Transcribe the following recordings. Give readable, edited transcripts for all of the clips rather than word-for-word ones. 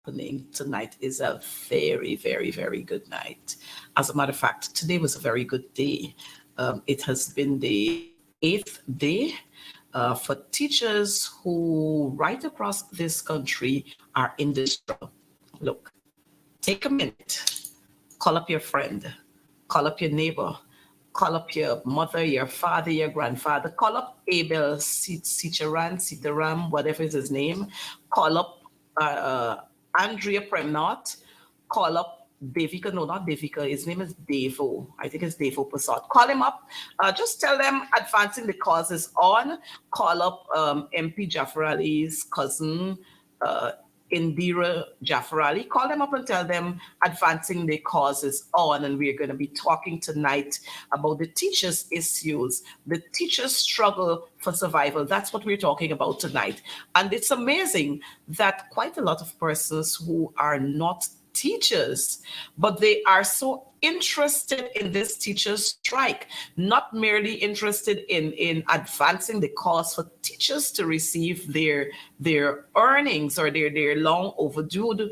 happening tonight is a very, very, very good night. As a matter of fact, today was a very good day. It has been the eighth day for teachers who, right across this country, are in this struggle. Look, take a minute, call up your friend, call up your neighbor, call up your mother, your father, your grandfather, call up Abel Sitaram, whatever is his name, call up Andrea Premnot, call up Devika, no, not Devika, his name is Devo. I think it's Devo Passat. Call him up. Just tell them advancing the cause is on. Call up MP Jafar Ali's cousin, uh, Indira Jafar Ali. Call them up and tell them advancing the cause is on. And we're going to be talking tonight about the teachers' issues, the teachers' struggle for survival. That's what we're talking about tonight. And it's amazing that quite a lot of persons who are not teachers, but they are so interested in this teachers strike, not merely interested in advancing the cause for teachers to receive their earnings or their long overdue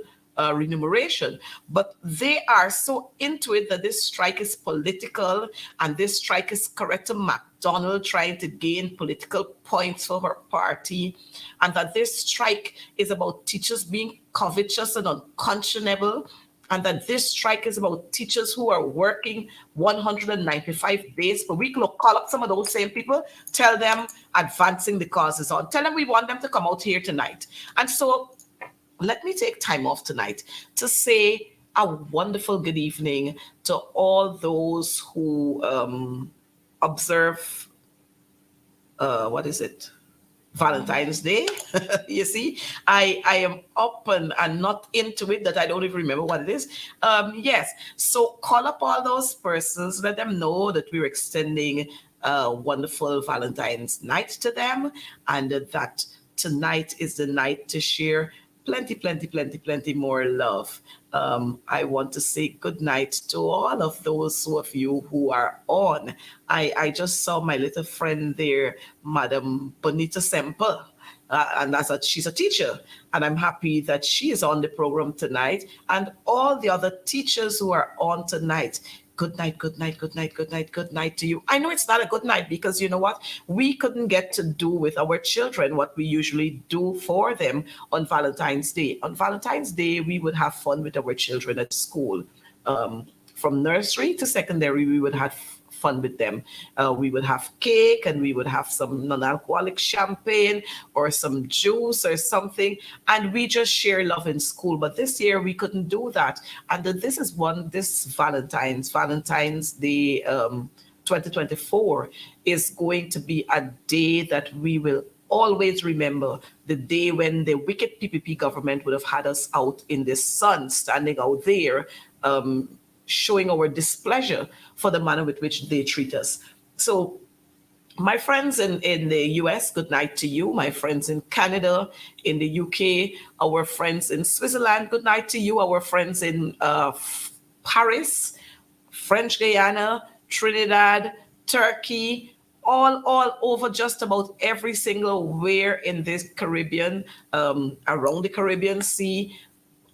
remuneration, but they are so into it that this strike is political, and this strike is Coretta McDonald trying to gain political points for her party, and that this strike is about teachers being covetous and unconscionable, and that this strike is about teachers who are working 195 days per week. Look, call up some of those same people, tell them advancing the cause is on, tell them we want them to come out here tonight. And so let me take time off tonight to say a wonderful good evening to all those who observe, what is it? Valentine's Day. You see, I am up and not into it that I don't even remember what it is. Yes, so call up all those persons, let them know that we're extending a wonderful Valentine's night to them, and that tonight is the night to share plenty more love. I want to say good night to all of those of you who are on. I just saw my little friend there, Madam Bonita Semper, and she's a teacher, and I'm happy that she is on the program tonight, and all the other teachers who are on tonight. Good night, good night, good night, good night, good night to you. I know it's not a good night because you know what? We couldn't get to do with our children what we usually do for them on Valentine's Day. On Valentine's Day, we would have fun with our children at school. From nursery to secondary, we would have fun with them. We would have cake, and we would have some non-alcoholic champagne or some juice or something, and we just share love in school. But this year we couldn't do that, and this Valentine's Day 2024 is going to be a day that we will always remember, the day when the wicked PPP government would have had us out in the sun, standing out there, showing our displeasure for the manner with which they treat us. So my friends in the US, good night to you. My friends in Canada, in the UK, our friends in Switzerland, good night to you. Our friends in Paris, French Guiana, Trinidad, Turkey, all over just about every single where in this Caribbean, around the Caribbean Sea.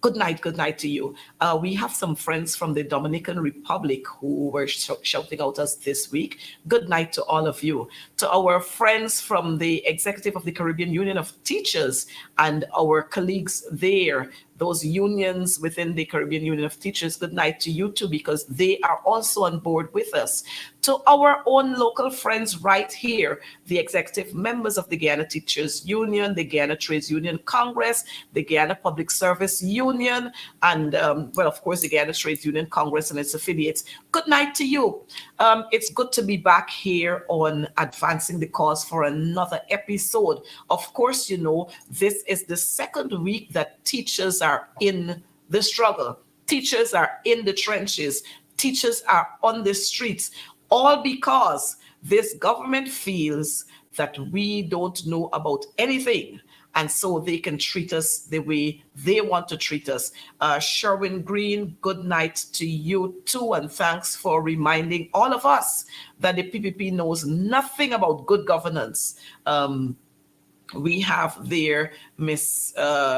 Good night to you. We have some friends from the Dominican Republic who were shouting out us this week. Good night to all of you. To our friends from the Executive of the Caribbean Union of Teachers and our colleagues there, those unions within the Caribbean Union of Teachers, good night to you too, because they are also on board with us. To our own local friends right here, the executive members of the Guyana Teachers Union, the Guyana Trades Union Congress, the Guyana Public Service Union, and well, of course, the Guyana Trades Union Congress and its affiliates. Good night to you. It's good to be back here on Advancing the Cause for another episode. Of course, you know, this is the second week that teachers are in the struggle. Teachers are in the trenches. Teachers are on the streets, all because this government feels that we don't know about anything, and so they can treat us the way they want to treat us. Sherwin Green, good night to you too, and thanks for reminding all of us that the PPP knows nothing about good governance. We have their Miss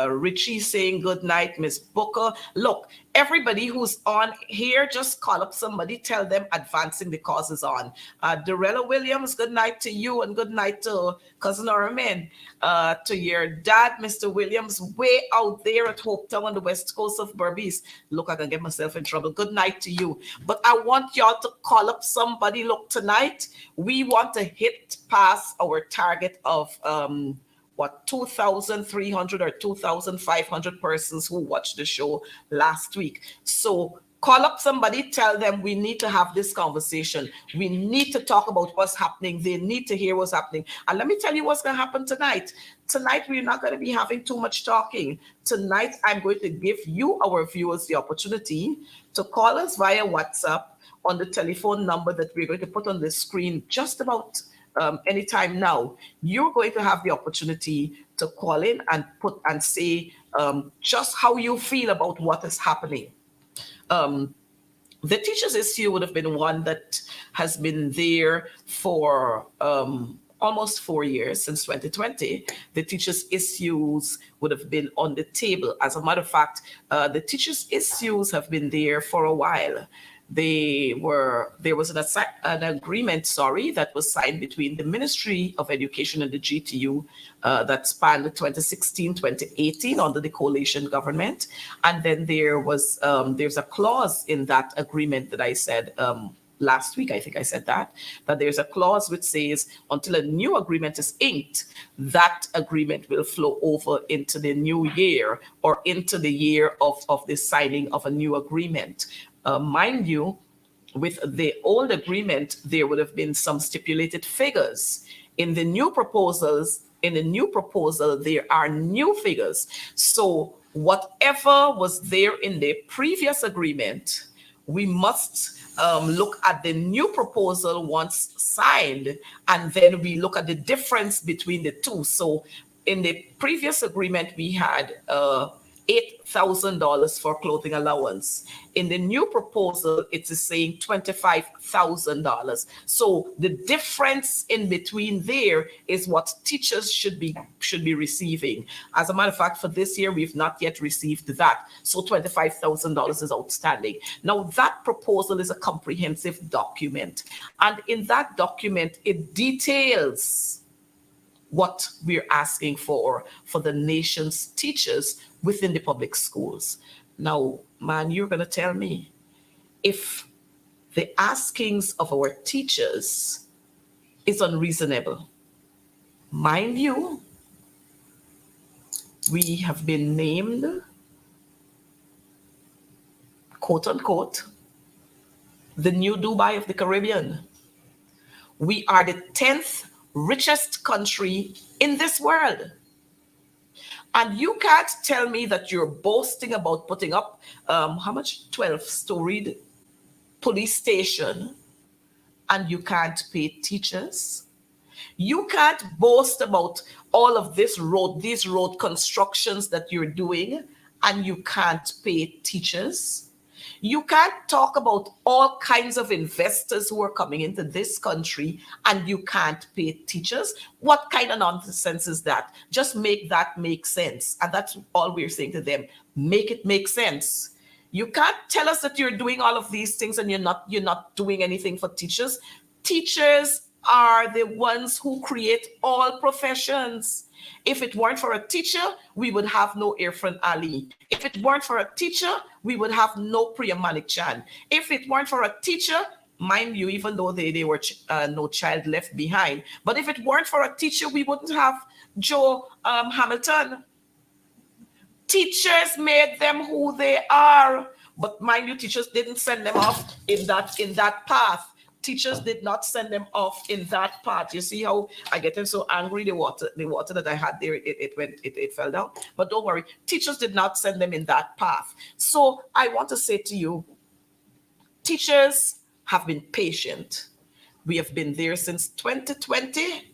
Richie saying good night, Miss Booker. Look, everybody who's on here, just call up somebody, tell them advancing the cause is on. Dorella Williams, good night to you, and good night to Cousin Ormin. To your dad, Mr. Williams, way out there at Hopetown on the west coast of Berbice. Look, I can get myself in trouble. Good night to you. But I want y'all to call up somebody. Look, tonight, we want to hit past our target of 2,300 or 2,500 persons who watched the show last week. So call up somebody, tell them we need to have this conversation. We need to talk about what's happening. They need to hear what's happening. And let me tell you what's going to happen tonight. Tonight, we're not going to be having too much talking. Tonight, I'm going to give you, our viewers, the opportunity to call us via WhatsApp on the telephone number that we're going to put on the screen just about anytime now. You're going to have the opportunity to call in and say just how you feel about what is happening. The teachers' issue would have been one that has been there for almost 4 years, since 2020. The teachers' issues would have been on the table. As a matter of fact, the teachers' issues have been there for a while. There was an agreement, that was signed between the Ministry of Education and the GTU that spanned 2016-2018 under the coalition government. And then there's a clause in that agreement that I said last week, I think I said that there's a clause which says until a new agreement is inked, that agreement will flow over into the new year or into the year of the signing of a new agreement. Mind you, with the old agreement, there would have been some stipulated figures. In the new proposal, there are new figures. So whatever was there in the previous agreement, we must look at the new proposal once signed, and then we look at the difference between the two. So in the previous agreement, we had $8,000 for clothing allowance. In the new proposal, it is saying $25,000. So the difference in between there is what teachers should be receiving. As a matter of fact, for this year, we've not yet received that. So $25,000 is outstanding. Now, that proposal is a comprehensive document. And in that document, it details what we're asking for the nation's teachers within the public schools. Now, man, you're going to tell me if the askings of our teachers is unreasonable. Mind you, we have been named, quote unquote, the new Dubai of the Caribbean. We are the 10th richest country in this world. And you can't tell me that you're boasting about putting up, 12-storied police station, and you can't pay teachers. You can't boast about all of these road constructions that you're doing, and you can't pay teachers. You can't talk about all kinds of investors who are coming into this country and you can't pay teachers. What kind of nonsense is that? Just make that make sense. And that's all we're saying to them. Make it make sense. You can't tell us that you're doing all of these things and you're not doing anything for teachers. Teachers are the ones who create all professions. If it weren't for a teacher, we would have no Irfan Ali. If it weren't for a teacher, we would have no Priya Manik Chan. If it weren't for a teacher, mind you, even though they were no child left behind, but if it weren't for a teacher, we wouldn't have Joe Hamilton. Teachers made them who they are. But mind you, teachers didn't send them off in that path. Teachers did not send them off in that path. You see how I get so angry? The water that I had there, it fell down. But don't worry, teachers did not send them in that path. So I want to say to you, teachers have been patient. We have been there since 2020,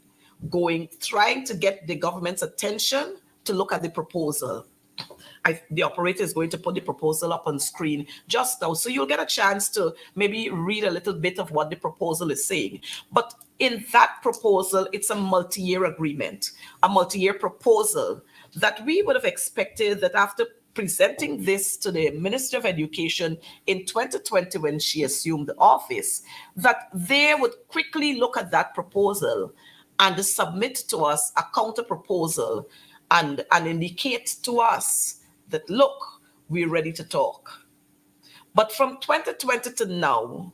trying to get the government's attention to look at the proposal. The operator is going to put the proposal up on screen just now. So you'll get a chance to maybe read a little bit of what the proposal is saying. But in that proposal, it's a multi-year agreement, a multi-year proposal. that we would have expected that after presenting this to the Minister of Education in 2020 when she assumed the office, that they would quickly look at that proposal and submit to us a counter proposal and indicate to us that, look, we're ready to talk. But from 2020 to now,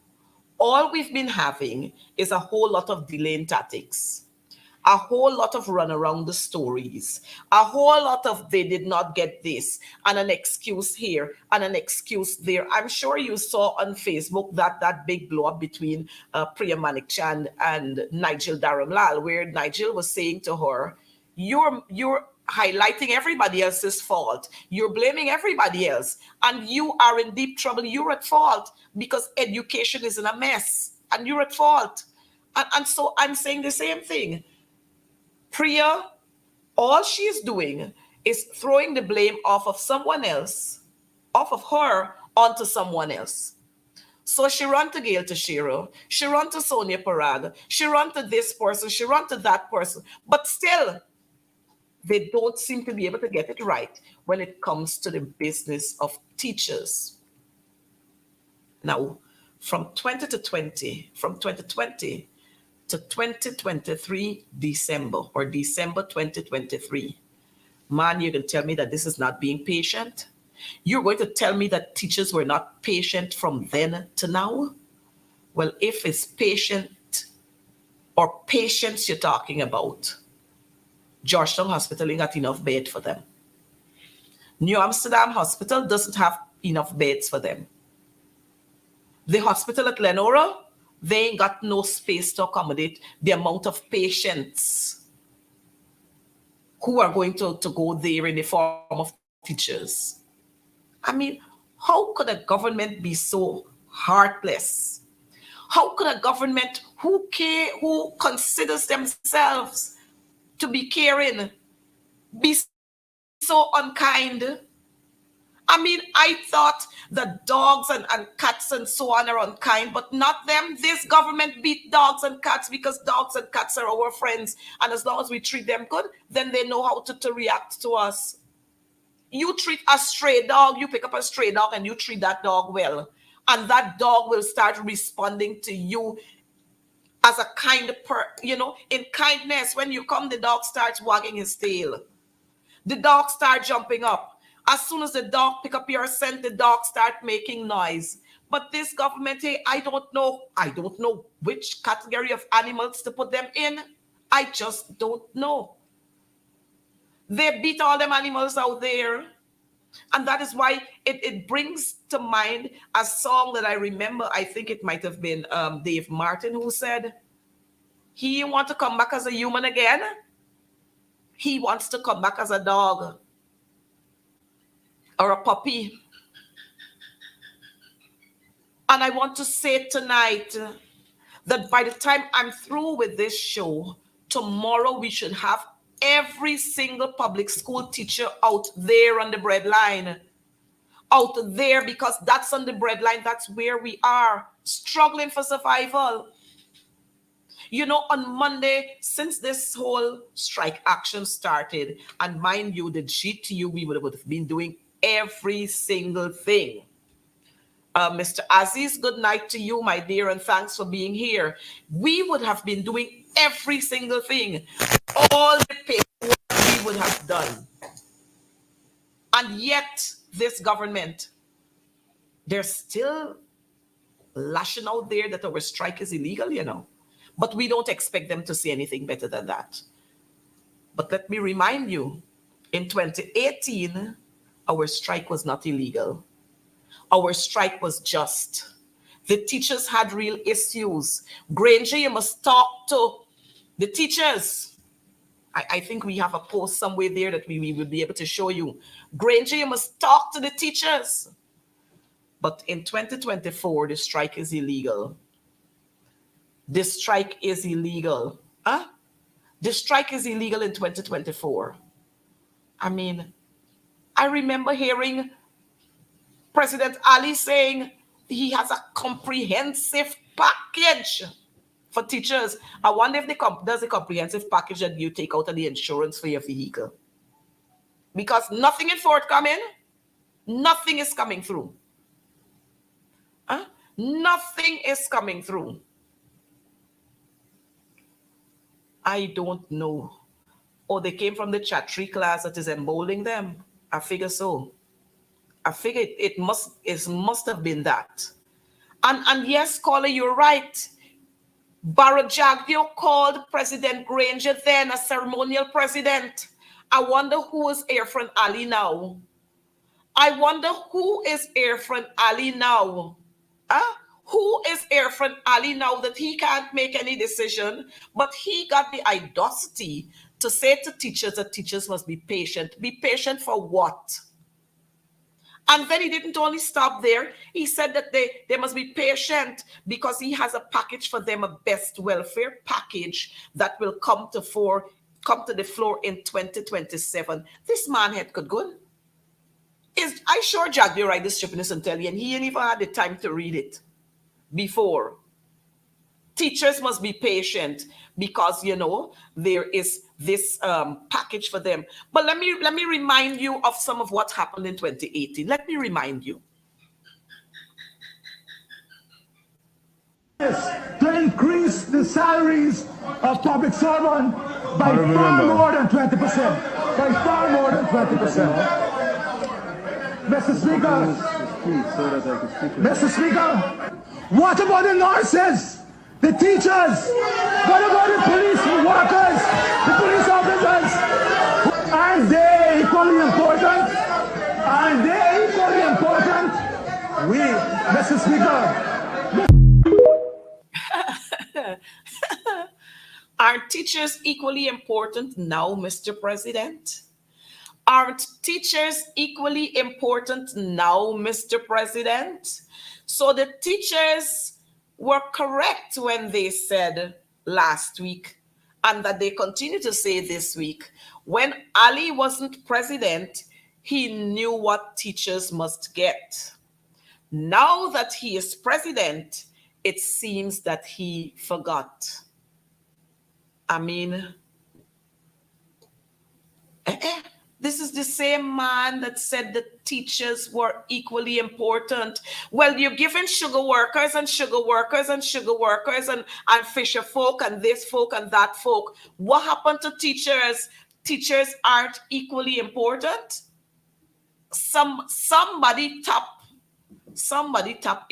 all we've been having is a whole lot of delaying tactics, a whole lot of run around the stories, a whole lot of they did not get this, and an excuse here and an excuse there. I'm sure you saw on Facebook that big blow up between Priya Manik Chand and Nigel Dharamlal, where Nigel was saying to her, you're highlighting everybody else's fault. You're blaming everybody else. And you are in deep trouble. You're at fault because education is in a mess. And you're at fault. And so I'm saying the same thing. Priya, all she's doing is throwing the blame off of someone else, off of her onto someone else. So she run to Gail Teixeira, she run to Sonia Parag, she run to this person, she run to that person. But still, they don't seem to be able to get it right when it comes to the business of teachers. Now, from 2020 to 2023 December or December 2023, man, you can tell me that this is not being patient? You're going to tell me that teachers were not patient from then to now? Well, if it's patient or patience you're talking about, Georgetown Hospital ain't got enough bed for them. New Amsterdam Hospital doesn't have enough beds for them. The hospital at Lenora, they ain't got no space to accommodate the amount of patients who are going to go there in the form of teachers. I mean, how could a government be so heartless? How could a government who considers themselves to be caring be so unkind? I mean, I thought that dogs and cats and so on are unkind, but not them. This government beat dogs and cats because dogs and cats are our friends. And as long as we treat them good, then they know how to react to us. You treat a stray dog, you pick up a stray dog and you treat that dog well. And that dog will start responding to you as a kind of in kindness. When you come, the dog starts wagging his tail. The dog starts jumping up. As soon as the dog pick up your scent, the dog start making noise. But this government, hey, I don't know which category of animals to put them in. I just don't know. They beat all them animals out there. And that is why it brings to mind a song that I remember. I think it might have been Dave Martin who said, he want to come back as a human again. He wants to come back as a dog or a puppy. And I want to say tonight that by the time I'm through with this show, tomorrow we should have every single public school teacher out there on the breadline. Out there, because that's on the breadline. That's where we are, struggling for survival. On Monday, since this whole strike action started, and mind you, the GTU, we would have been doing every single thing. Mr. Aziz, good night to you, my dear, and thanks for being here. We would have been doing every single thing. All the paperwork we would have done. And yet, this government, they're still lashing out there that our strike is illegal, But we don't expect them to say anything better than that. But let me remind you, in 2018, our strike was not illegal. Our strike was just. The teachers had real issues. Granger, you must talk to the teachers. I think we have a post somewhere there that we will be able to show you. Granger, you must talk to the teachers. But in 2024, the strike is illegal. The strike is illegal. The strike is illegal in 2024. I mean, I remember hearing President Ali saying he has a comprehensive package for teachers. I wonder if does the comprehensive package that you take out of the insurance for your vehicle. because nothing is forthcoming. Nothing is coming through. Huh? Nothing is coming through. I don't know. Or they came from the chatry class that is emboldening them. I figure so. I figure it must have been that. And yes, caller, you're right. Barajagio called President Granger then a ceremonial president. I wonder who is Irfan Ali now. I wonder who is Irfan Ali now. Huh? Who is Irfan Ali now that he can't make any decision, but he got the audacity to say to teachers that teachers must be patient. Be patient for what? And then he didn't only stop there. He said that they must be patient because he has a package for them, a best welfare package that will come to the floor in 2027. This man had good good. I sure Jack you write this stupidness and tell you, and he ain't even had the time to read it before. Teachers must be patient because there is this package for them. But let me remind you of some of what happened in 2018. Let me remind you. To increase the salaries of public servants by far more than 20%. By far more than 20%. Mr. Speaker, what about the nurses, the teachers, what about the police workers, the police officers? Aren't they equally important? Aren't they equally important? Mr. Speaker. Aren't teachers equally important now, Mr. President? Aren't teachers equally important now, Mr. President? So the teachers were correct when they said last week, and that they continue to say this week, when Ali wasn't president, he knew what teachers must get. Now that he is president, it seems that he forgot. I mean, this is the same man that said that teachers were equally important. Well, you're giving sugar workers and sugar workers and sugar workers and fisher folk and this folk and that folk. What happened to teachers? Teachers aren't equally important. Somebody tap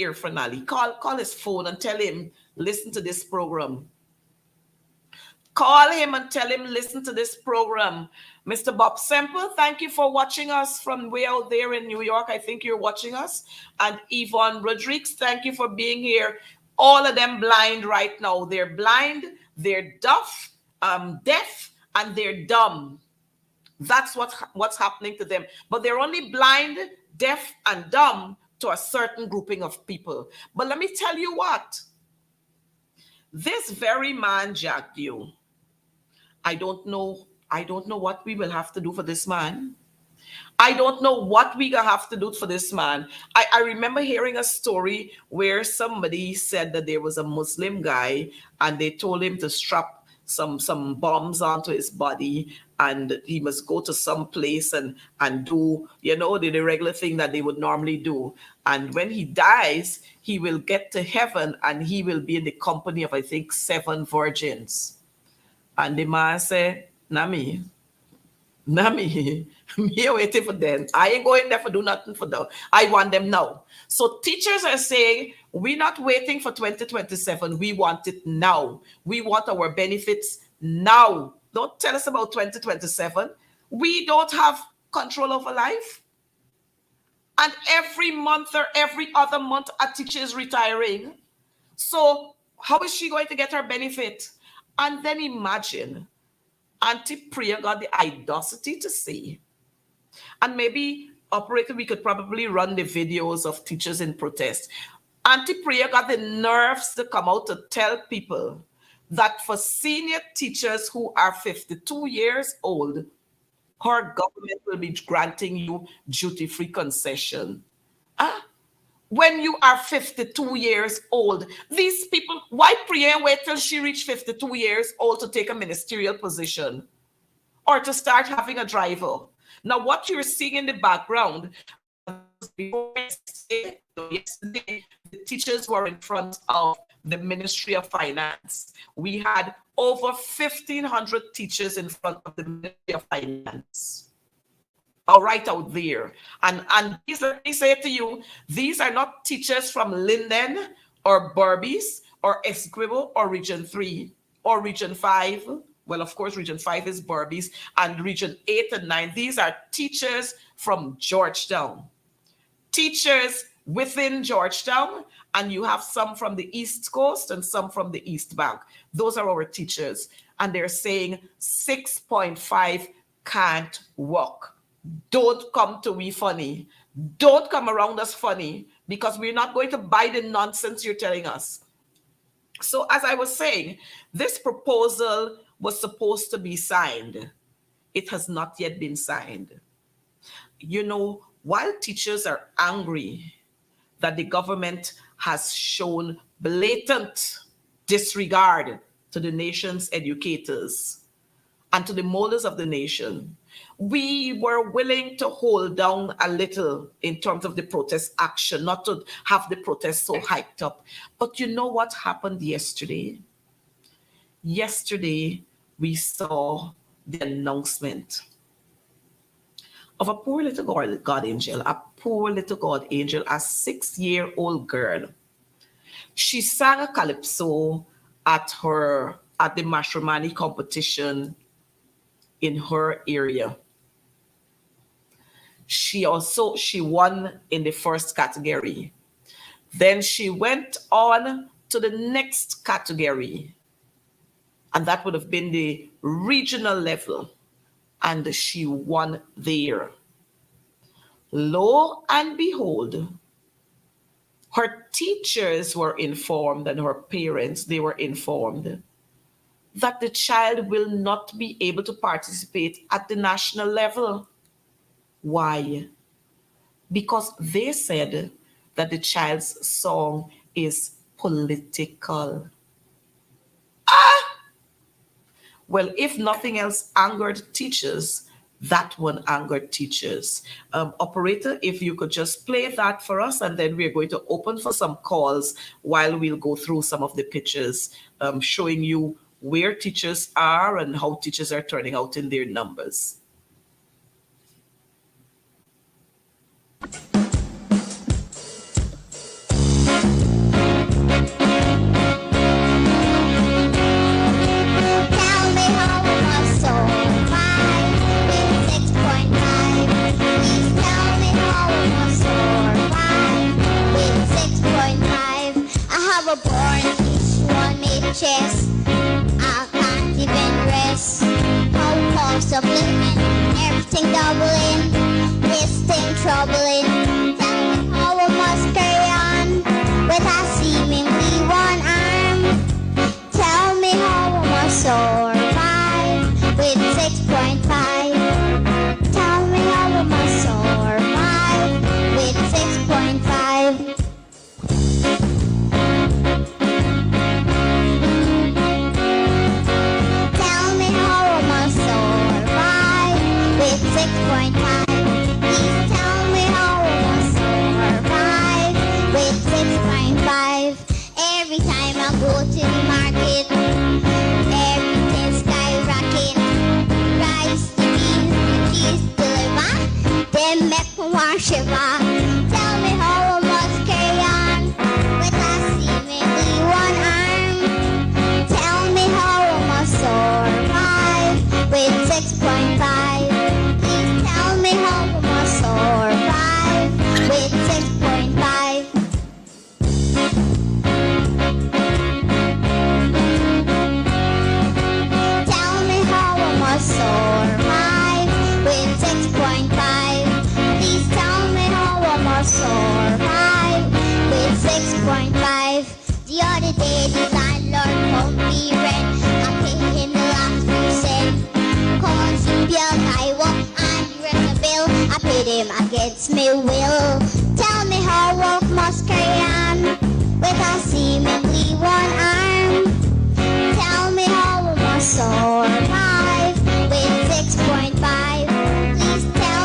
Irfan Ali. Call his phone and tell him, listen to this program. Call him and tell him, listen to this program. Mr. Bob Semple, thank you for watching us from way out there in New York. I think you're watching us. And Yvonne Rodriguez, thank you for being here. All of them blind right now. They're blind, they're deaf, and they're dumb. That's what's happening to them. But they're only blind, deaf, and dumb to a certain grouping of people. But let me tell you what. This very man jacked you. I don't know what we will have to do for this man. I don't know what we gonna have to do for this man. I remember hearing a story where somebody said that there was a Muslim guy and they told him to strap some bombs onto his body and he must go to some place and do, the regular thing that they would normally do. And when he dies, he will get to heaven and he will be in the company of, I think, 7 virgins. And the man said, me waiting for them. I ain't going there for do nothing for them. I want them now. So teachers are saying, we're not waiting for 2027. We want it now. We want our benefits now. Don't tell us about 2027. We don't have control over life. And every month or every other month, a teacher is retiring. So how is she going to get her benefit? And then imagine, Auntie Priya got the audacity to say, and maybe, operator, we could probably run the videos of teachers in protest. Auntie Priya got the nerves to come out to tell people that for senior teachers who are 52 years old, her government will be granting you duty-free concession. When you are 52 years old, these people, why Priya wait till she reached 52 years old to take a ministerial position or to start having a driver? Now, what you're seeing in the background, before yesterday, the teachers were in front of the Ministry of Finance. We had over 1,500 teachers in front of the Ministry of Finance. All right, out there. And these, let me say to you, these are not teachers from Linden or Berbice or Esquivel or Region 3 or Region 5. Well, of course, Region 5 is Berbice, and Region 8 and 9. These are teachers from Georgetown. Teachers within Georgetown, and you have some from the East Coast and some from the East Bank. Those are our teachers. And they're saying 6.5 can't work. Don't come to me funny. Don't come around us funny, because we're not going to buy the nonsense you're telling us. So as I was saying, this proposal was supposed to be signed. It has not yet been signed. You know, while teachers are angry that the government has shown blatant disregard to the nation's educators and to the molders of the nation, we were willing to hold down a little in terms of the protest action, not to have the protest so hyped up. But you know what happened yesterday? Yesterday, we saw the announcement of a poor little God angel, a 6-year-old girl. She sang a calypso at the Mashramani competition in her area. She won in the first category. Then she went on to the next category, and that would have been the regional level, and she won there. Lo and behold, her teachers were informed, and her parents, they were informed that the child will not be able to participate at the national level. Why? Because they said that the child's song is political. Well, if nothing else angered teachers, that one angered teachers. Operator, if you could just play that for us, and then we're going to open for some calls while we'll go through some of the pictures, showing you where teachers are and how teachers are turning out in their numbers. Chest, I can't even rest. How cost of living, everything doubling, this thing troubling. Tell me how I must carry on with a seemingly one arm. Tell me how I must survive with 6.5. Tell me how I must survive with 6.5. Shiva. Tell me how I must carry on with a seemingly one arm. Tell me how I must survive with 6.5. Please tell me how I must survive with 6.5. Tell me how I must survive with 6.5. Survive with 6.5. The other day the landlord found me rent. I paid him the last few cents. Cause he built I walk and rest the bill. I paid him against me will. Tell me how work must carry on with a seemingly one arm. Tell me how I must survive with 6.5. Please tell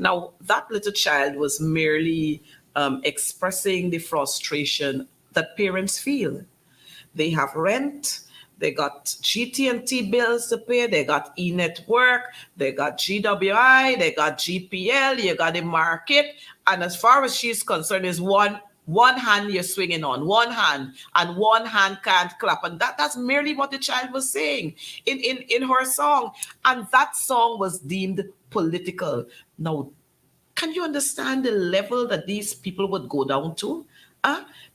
Now, that little child was merely expressing the frustration that parents feel. They have rent, they got GT&T bills to pay, they got e-network, they got GWI, they got GPL, you got the market, and as far as she's concerned, is one hand you're swinging on, one hand, and one hand can't clap. And that's merely what the child was saying in her song. And that song was deemed political. Now, can you understand the level that these people would go down to?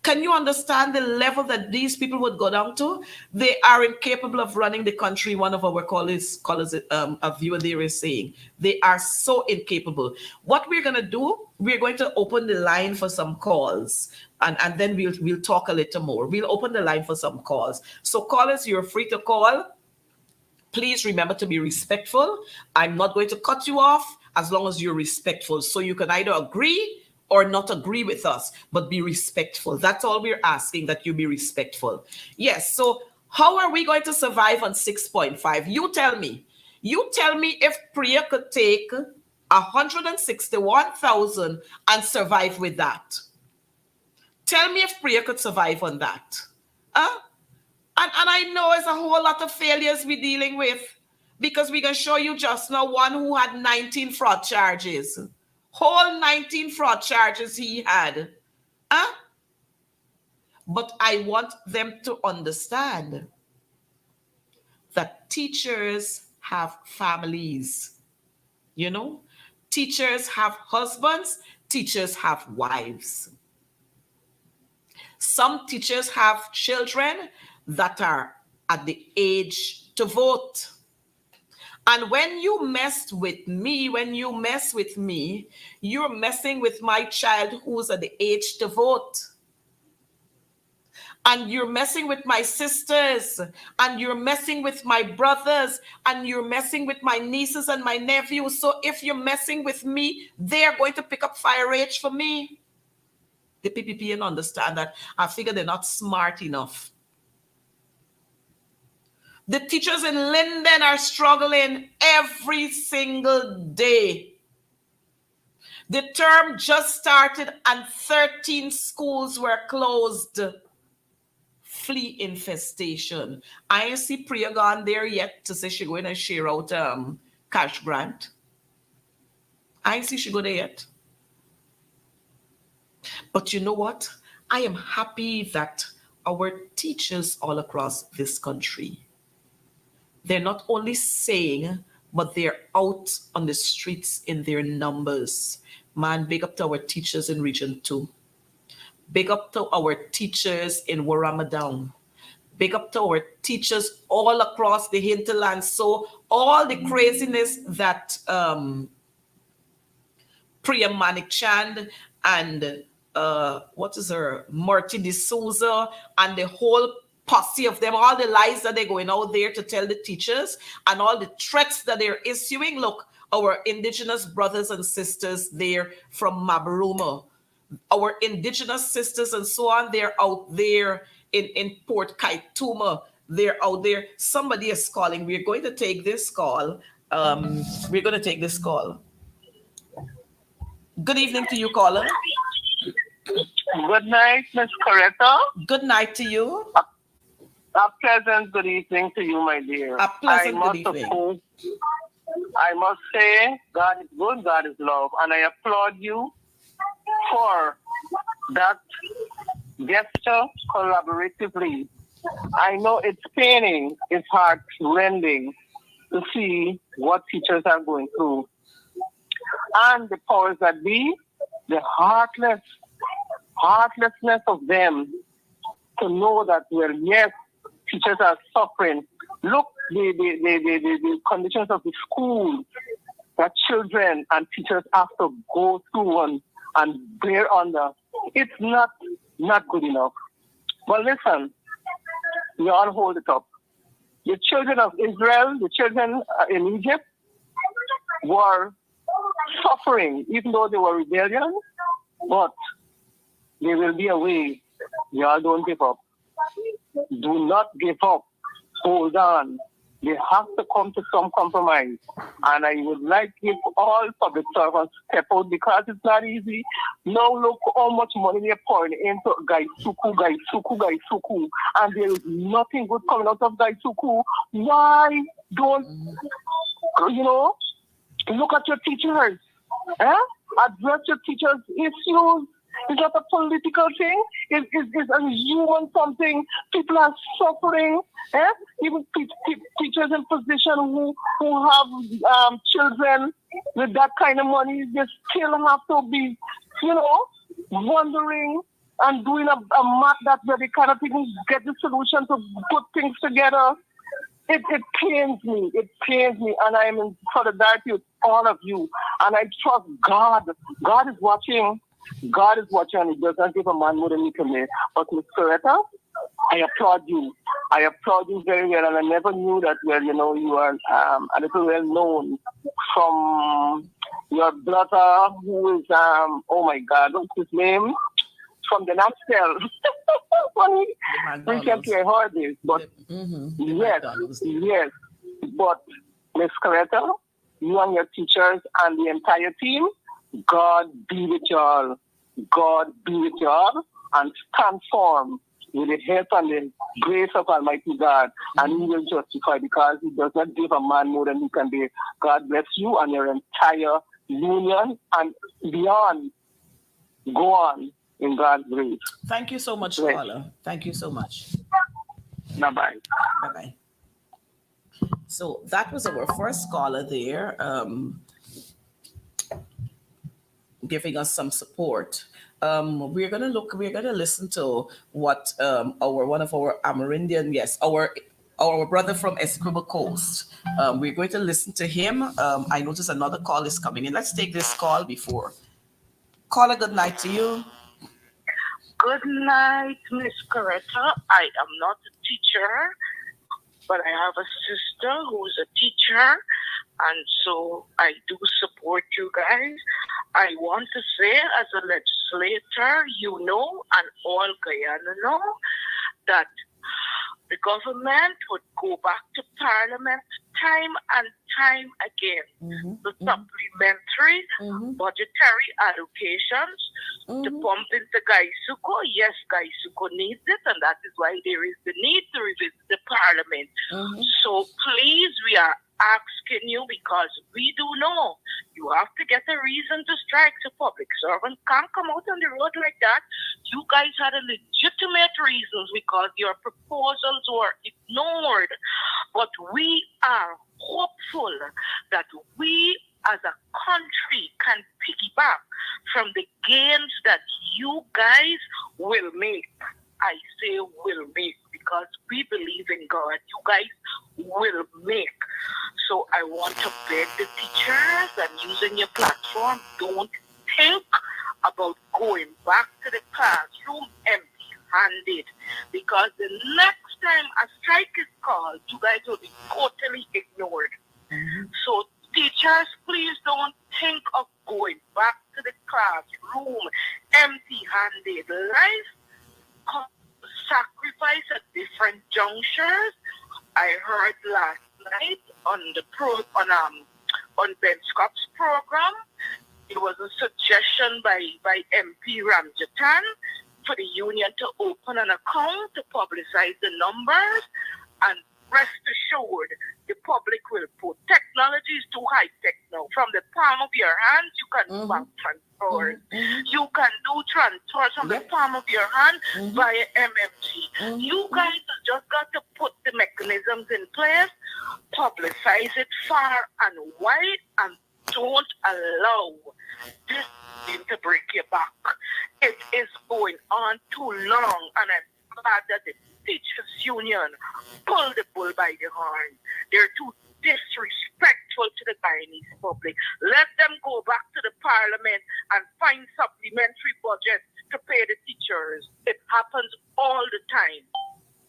Can you understand the level that these people would go down to? They are incapable of running the country. One of our callers a viewer there is saying they are so incapable. What we're going to do, we're going to open the line for some calls, and then we'll talk a little more. We'll open the line for some calls. So callers, you're free to call. Please remember to be respectful. I'm not going to cut you off as long as you're respectful. So you can either agree or not agree with us, but be respectful. That's all we're asking, that you be respectful. Yes, so how are we going to survive on 6.5? You tell me. You tell me if Priya could take 161,000 and survive with that. Tell me if Priya could survive on that. And I know it's a whole lot of failures we're dealing with, because we can show you just now one who had 19 fraud charges. Whole 19 fraud charges he had. But I want them to understand that teachers have families. You know, teachers have husbands, teachers have wives. Some teachers have children that are at the age to vote. And when you mess with me, you're messing with my child who's at the age to vote. And you're messing with my sisters, and you're messing with my brothers, and you're messing with my nieces and my nephews. So if you're messing with me, they're going to pick up fire rage for me. The PPP and understand that. I figure they're not smart enough. The teachers in Linden are struggling every single day. The term just started and 13 schools were closed. Flea infestation. I ain't see Priya gone there yet to say she going to share out cash grant. I ain't see she go there yet. But you know what? I am happy that our teachers all across this country, they're not only saying, but they're out on the streets in their numbers. Man, big up to our teachers in Region 2. Big up to our teachers in Waramadown. Big up to our teachers all across the hinterland. So all the craziness that Priya Manik Chand and Marty D'Souza and the whole posse of them, all the lies that they're going out there to tell the teachers and all the threats that they're issuing. Look, our indigenous brothers and sisters there from Mabaruma, our indigenous sisters and so on, they're out there in Port Kaituma. They're out there. Somebody is calling. We're going to take this call. Good evening to you, caller. Good night, Miss Coretta. Good night to you. A pleasant good evening to you, my dear. A pleasant good evening. I must say, God is good, God is love, and I applaud you for that gesture collaboratively. I know it's paining, it's heart-rending to see what teachers are going through. And the powers that be, the heartlessness of them to know that, well, yes, teachers are suffering. Look, the conditions of the school that children and teachers have to go through and bear under. It's not good enough. But listen, we all hold it up. The children of Israel, the children in Egypt were suffering, even though they were rebellion, but there will be a way. Y'all don't give up. Do not give up. Hold on. They have to come to some compromise. And I would like if all public servants step out because it's not easy. Now look how much money they're pouring into Gaisuku. And there is nothing good coming out of Gaisuku. Why don't, look at your teachers? Address your teachers' issues. It's not a political thing. It's a human something. People are suffering. Even teachers in position who have children with that kind of money, they still have to be, wondering and doing a math that they cannot even get the solution to put things together. It pains me. It pains me. And I am in solidarity with all of you. And I trust God. God is watching. God is watching, and He doesn't give a man more than he can make. But Ms. Coretta, I applaud you. I applaud you very well, and I never knew that, you are a little well known from your brother who is, oh my God, what's his name? From the Nashville. Funny. Recently I heard this, but yes. But Ms. Coretta, you and your teachers and the entire team, God be with y'all. God be with y'all and stand firm with the help and the grace of Almighty God, and He will justify because He does not give a man more than he can bear. God bless you and your entire union and beyond. Go on in God's grace. Thank you so much, caller. Thank you so much. Bye-bye. Bye-bye. So that was our first caller there. Giving us some support. We're gonna listen to what one of our Amerindian, our brother from Esquivel Coast. We're going to listen to him. I notice another call is coming in. Let's take this call before. Caller, good night to you. Good night, Miss Coretta. I am not a teacher, but I have a sister who's a teacher. And so I do support you guys. I want to say, as a legislator, and all Guyana know, that the government would go back to Parliament time and time again. The supplementary budgetary allocations to pump into Gaisuko. Yes, Gaisuko needs it, and that is why there is the need to revisit the Parliament. So please, we are asking you, because we do know you have to get a reason to strike. So public servants can't come out on the road like that. You guys had a legitimate reasons because your proposals were ignored. But we are hopeful that we as a country can piggyback from the gains that you guys will make. I say will make because we believe in God. You guys will make. So I want to beg the teachers and using your platform, don't think about going back to the classroom empty-handed, because the next time a strike is called, you guys will be totally ignored. So teachers, please don't think of going back to the classroom empty-handed. Life sacrifice at different junctures. I heard last night on Ben Scott's program, it was a suggestion by MP Ramjatan for the union to open an account to publicize the numbers, and rest assured the public will put. Technology is too high tech now. From the palm of your hands, you can do bank transfers. You can do transfers from the palm of your hand via MMG. You guys have just got to put the mechanisms in place, publicize it far and wide, and don't allow this thing to break your back. It is going on too long, and I'm glad that the teachers union pull the bull by the horn. They're too disrespectful to the Guyanese public. Let them go back to the Parliament and find supplementary budget to pay the teachers. It happens all the time.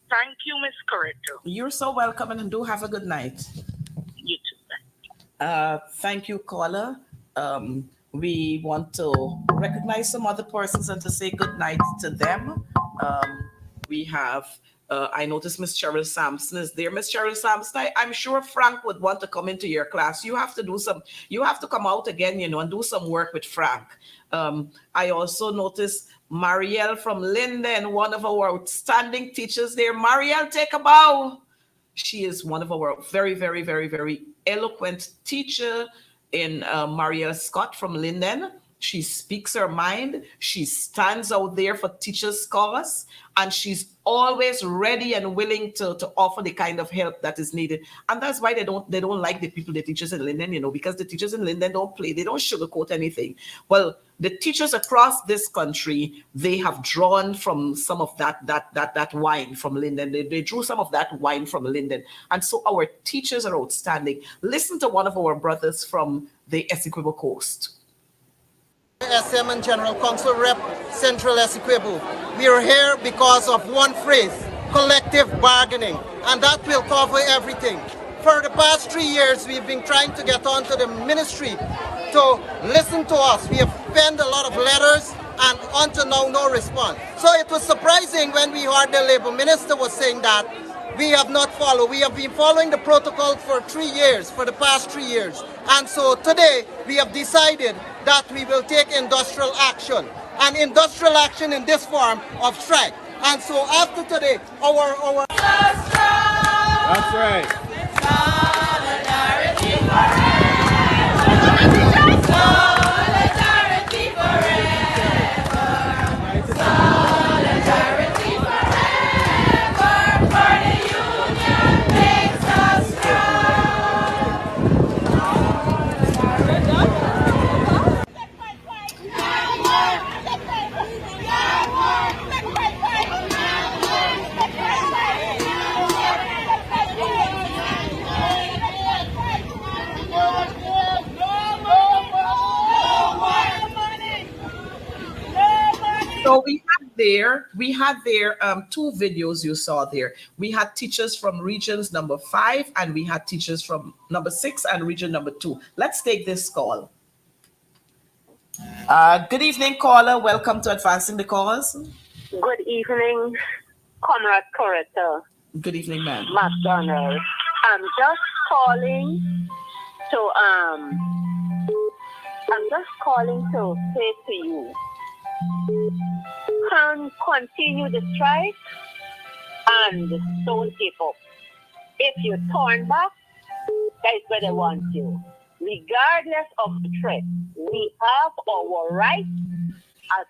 Thank you, Miss Coretta. You're so welcome, and do have a good night. You too. Thank you, caller. We want to recognize some other persons and to say good night to them. We have I noticed Miss Cheryl Sampson is there. Miss Cheryl Sampson, I'm sure Frank would want to come into your class. You have to come out again, and do some work with Frank. I also noticed Marielle from Linden, one of our outstanding teachers there. Marielle, take a bow. She is one of our very, very, very, very eloquent teacher in Marielle Scott from Linden. She speaks her mind. She stands out there for teachers' cause, and she's always ready and willing to offer the kind of help that is needed. And that's why they don't like the teachers in Linden, because the teachers in Linden don't play. They don't sugarcoat anything. Well, the teachers across this country, they have drawn from some of that wine from Linden. They drew some of that wine from Linden. And so our teachers are outstanding. Listen to one of our brothers from the Essequibo Coast. SM and General Council Rep, Central Essequibo. We are here because of one phrase, collective bargaining, and that will cover everything. For the past 3 years, we've been trying to get onto the ministry to listen to us. We have penned a lot of letters, and until now, no response. So it was surprising when we heard the Labour Minister was saying that we have not followed. We have been following the protocol for 3 years, for the past 3 years. And so today, we have decided that we will take industrial action, and industrial action in this form of strike. And so after today, our That's right. Solidarity forever. Solidarity forever. Solidarity forever. For the union makes us So we had there two videos you saw there. We had teachers from regions number 5, and we had teachers from number 6 and region number 2. Let's take this call. Good evening, caller. Welcome to Advancing the Cause. Good evening, Comrade Coretta Good evening, ma'am. McDonald. I'm just calling to say to you, continue the strike and don't give up. If you turn back, that's where they want you. Regardless of the threat, we have our rights as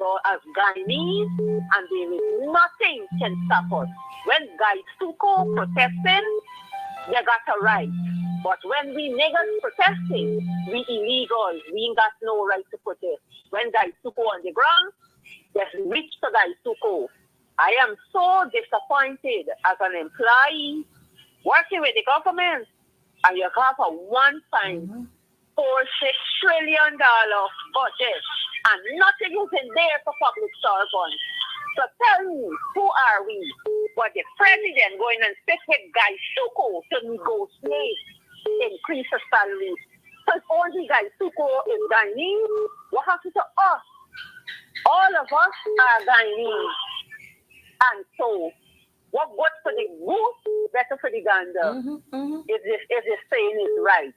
Guyanese, and there is nothing can stop us. When Guy Suko protesting, they got a right. But when we niggas protesting, we illegal. We ain't got no right to protest. When Guy Suko on the ground, just reach to Guy Suko. I am so disappointed as an employee working with the government, and you have a $1.46 trillion budget, and nothing is in there for public servants. So tell me, who are we? But the president going and sit with Guy Suko to negotiate increase the salary. Because only Guy Suko is Guyanese. What happens to us? All of us are Guyanese. And so, what good for the goose, better for the gander. If this saying is right.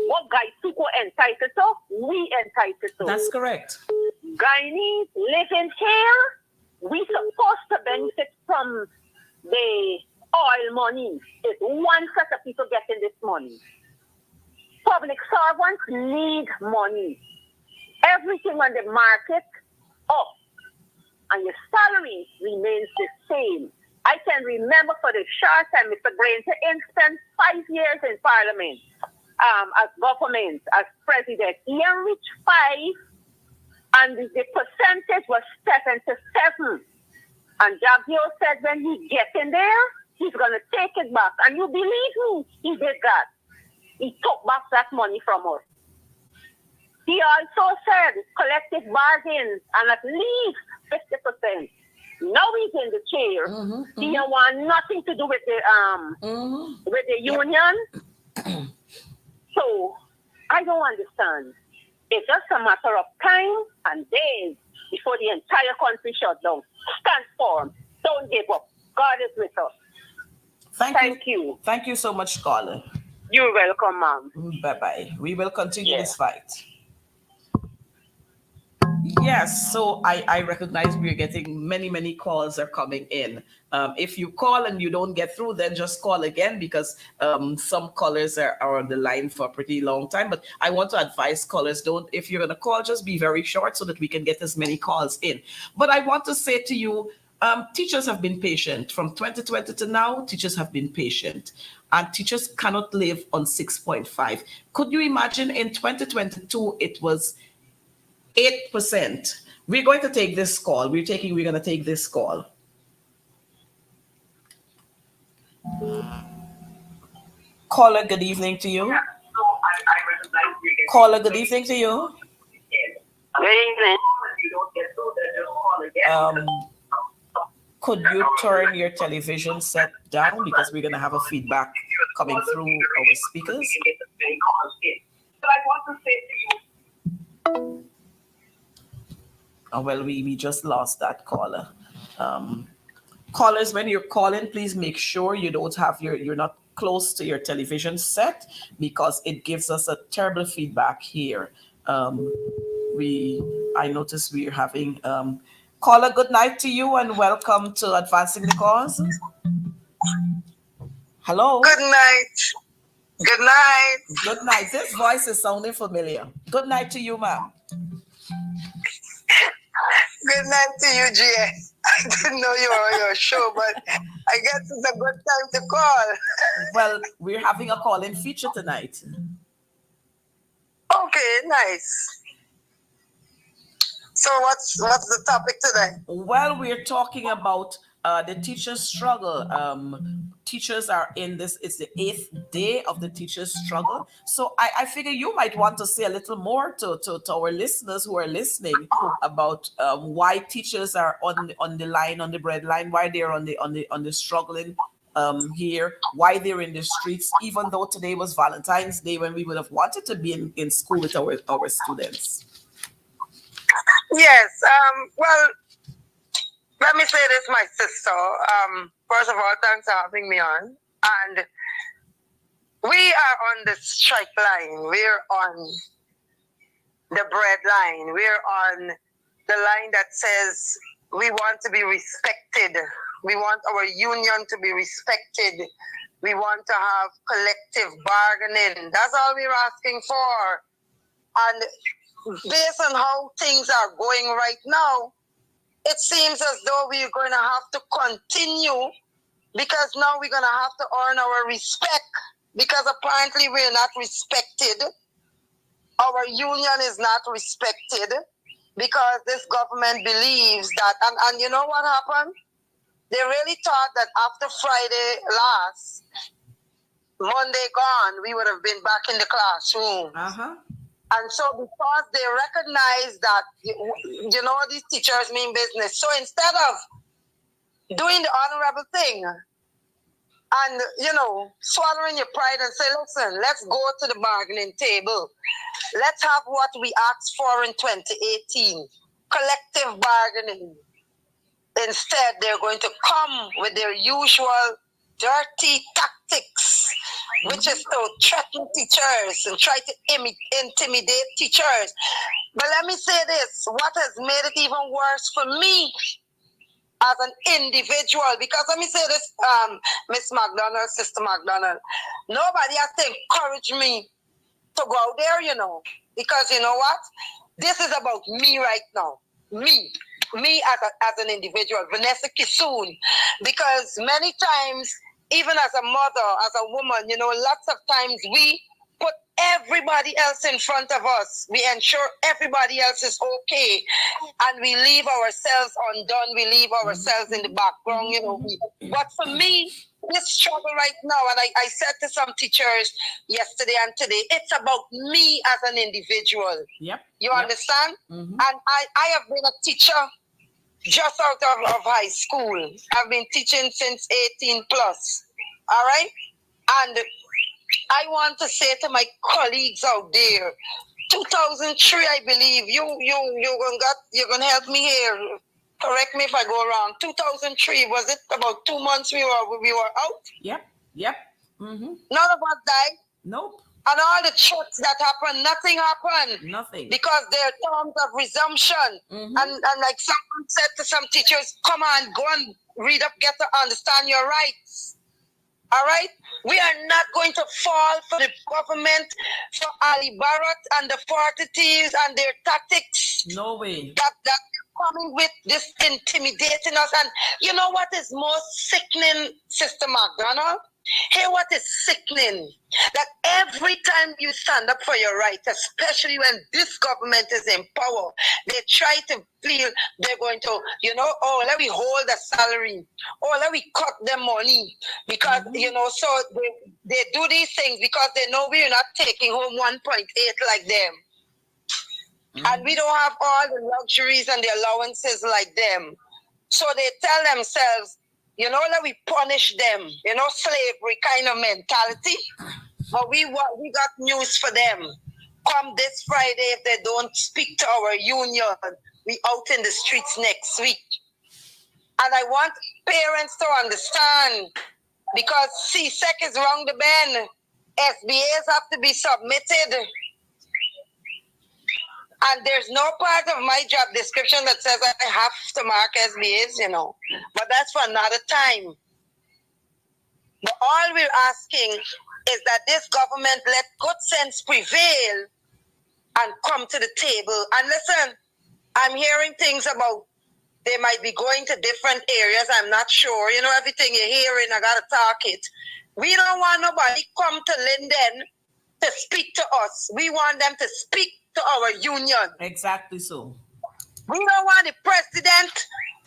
What Guy Suko entitled to, we entitled to. That's correct. Guyanese living here, we supposed to benefit from the oil money. It's one set of people getting this money. Public servants need money. Everything on the market up, and your salary remains the same. I can remember for the short time Mr. Granger spent 5 years in Parliament as government, as president. He reached 5, and the percentage was 77. And Jabio said when he gets in there, he's going to take it back. And you believe me, he did that. He took back that money from us. He also said collective bargains and at least 50%. Now he's in the chair. He don't want nothing to do with the union. So I don't understand. It's just a matter of time and days before the entire country shut down. Stand firm. Don't give up. God is with us. Thank you. Thank you so much, caller. You're welcome, ma'am. Bye-bye. We will continue Yeah. this fight. Yes, so I recognize we're getting many calls are coming in. If you call and you don't get through, then just call again because some callers are on the line for a pretty long time. But I want to advise callers, don't, if you're going to call, just be very short so that we can get as many calls in. But I want to say to you, teachers have been patient. From 2020 to now, teachers have been patient. And teachers cannot live on 6.5. Could you imagine in 2022, it was 8%. We're going to take this call. We're going to take this call. Caller, good evening to you. Caller, good evening to you. Good evening. Could you turn your television set down because we're going to have a feedback coming through our speakers? Oh, well, we just lost that caller. Callers, when you're calling, please make sure you don't have you're not close to your television set because it gives us a terrible feedback here. I noticed we're having caller, good night to you and welcome to Advancing the Cause. Hello. Good night. Good night. Good night. This voice is sounding familiar. Good night to you, ma'am. Good night to you, Gia. I didn't know you were on your show, but I guess it's a good time to call. Well, we're having a call-in feature tonight. Okay, nice. So what's the topic today? Well, we're talking about the teachers' struggle. Teachers are in this, it's the 8th day of the teachers' struggle. So I figure you might want to say a little more to our listeners who are listening about why teachers are on the line, on the breadline, why they're on the struggling here, why they're in the streets, even though today was Valentine's Day when we would have wanted to be in school with our students. Yes. Well, let me say this, my sister. First of all, thanks for having me on. And we are on the strike line. We're on the bread line. We're on the line that says we want to be respected. We want our union to be respected. We want to have collective bargaining. That's all we're asking for. And based on how things are going right now, it seems as though we're going to have to continue because now we're going to have to earn our respect because apparently we're not respected. Our union is not respected because this government believes that, and you know what happened? They really thought that after Friday last, Monday gone, we would have been back in the classroom. Uh-huh. And so because they recognize that, you know, these teachers mean business. So instead of doing the honorable thing and, you know, swallowing your pride and say, listen, let's go to the bargaining table. Let's have what we asked for in 2018, collective bargaining. Instead, they're going to come with their usual dirty tactics, which is to threaten teachers and try to intimidate teachers. But let me say this, what has made it even worse for me as an individual, because let me say this, Miss McDonald, Sister McDonald, nobody has to encourage me to go out there, you know, because you know what? This is about me right now. Me as an individual, Vanessa Kisoon, because many times, even as a mother, as a woman, you know, lots of times we put everybody else in front of us. We ensure everybody else is okay. And we leave ourselves undone. We leave ourselves in the background, you know. But for me, this struggle right now, and I said to some teachers yesterday and today, it's about me as an individual. Yep. You understand? Mm-hmm. And I have been a teacher just out of high school. I've been teaching since 18 plus. All right? And I want to say to my colleagues out there, 2003, I believe, you're gonna help me here. correct me if I go wrong, 2003, was it about 2 months we were out? Yep. Mm-hmm. None of us died. Nope. And all the checks that happened, nothing happened. Nothing. Because there are terms of resumption. Mm-hmm. And like someone said to some teachers, come on, go and read up, get to understand your rights. All right? We are not going to fall for the government, for Ali Barrett and the 40 thieves and their tactics. No way. That coming with this intimidating us. And you know what is most sickening, Sister McDonald? Hey, what is sickening? That every time you stand up for your right, especially when this government is in power, they try to feel they're going to, oh, let me hold the salary. Oh, let me cut them money. Because, so they do these things because they know we're not taking home 1.8 like them. And we don't have all the luxuries and the allowances like them. So they tell themselves, let we punish them, slavery kind of mentality. But we got news for them. Come this Friday, if they don't speak to our union, we out in the streets next week. And I want parents to understand, because CSEC is wrong the bend. SBAs have to be submitted. And there's no part of my job description that says I have to mark SBAs, But that's for another time. But all we're asking is that this government let good sense prevail and come to the table. And listen, I'm hearing things about they might be going to different areas. I'm not sure. Everything you're hearing, I got to talk it. We don't want nobody come to Linden to speak to us. We want them to speak to our union. Exactly so. We don't want the president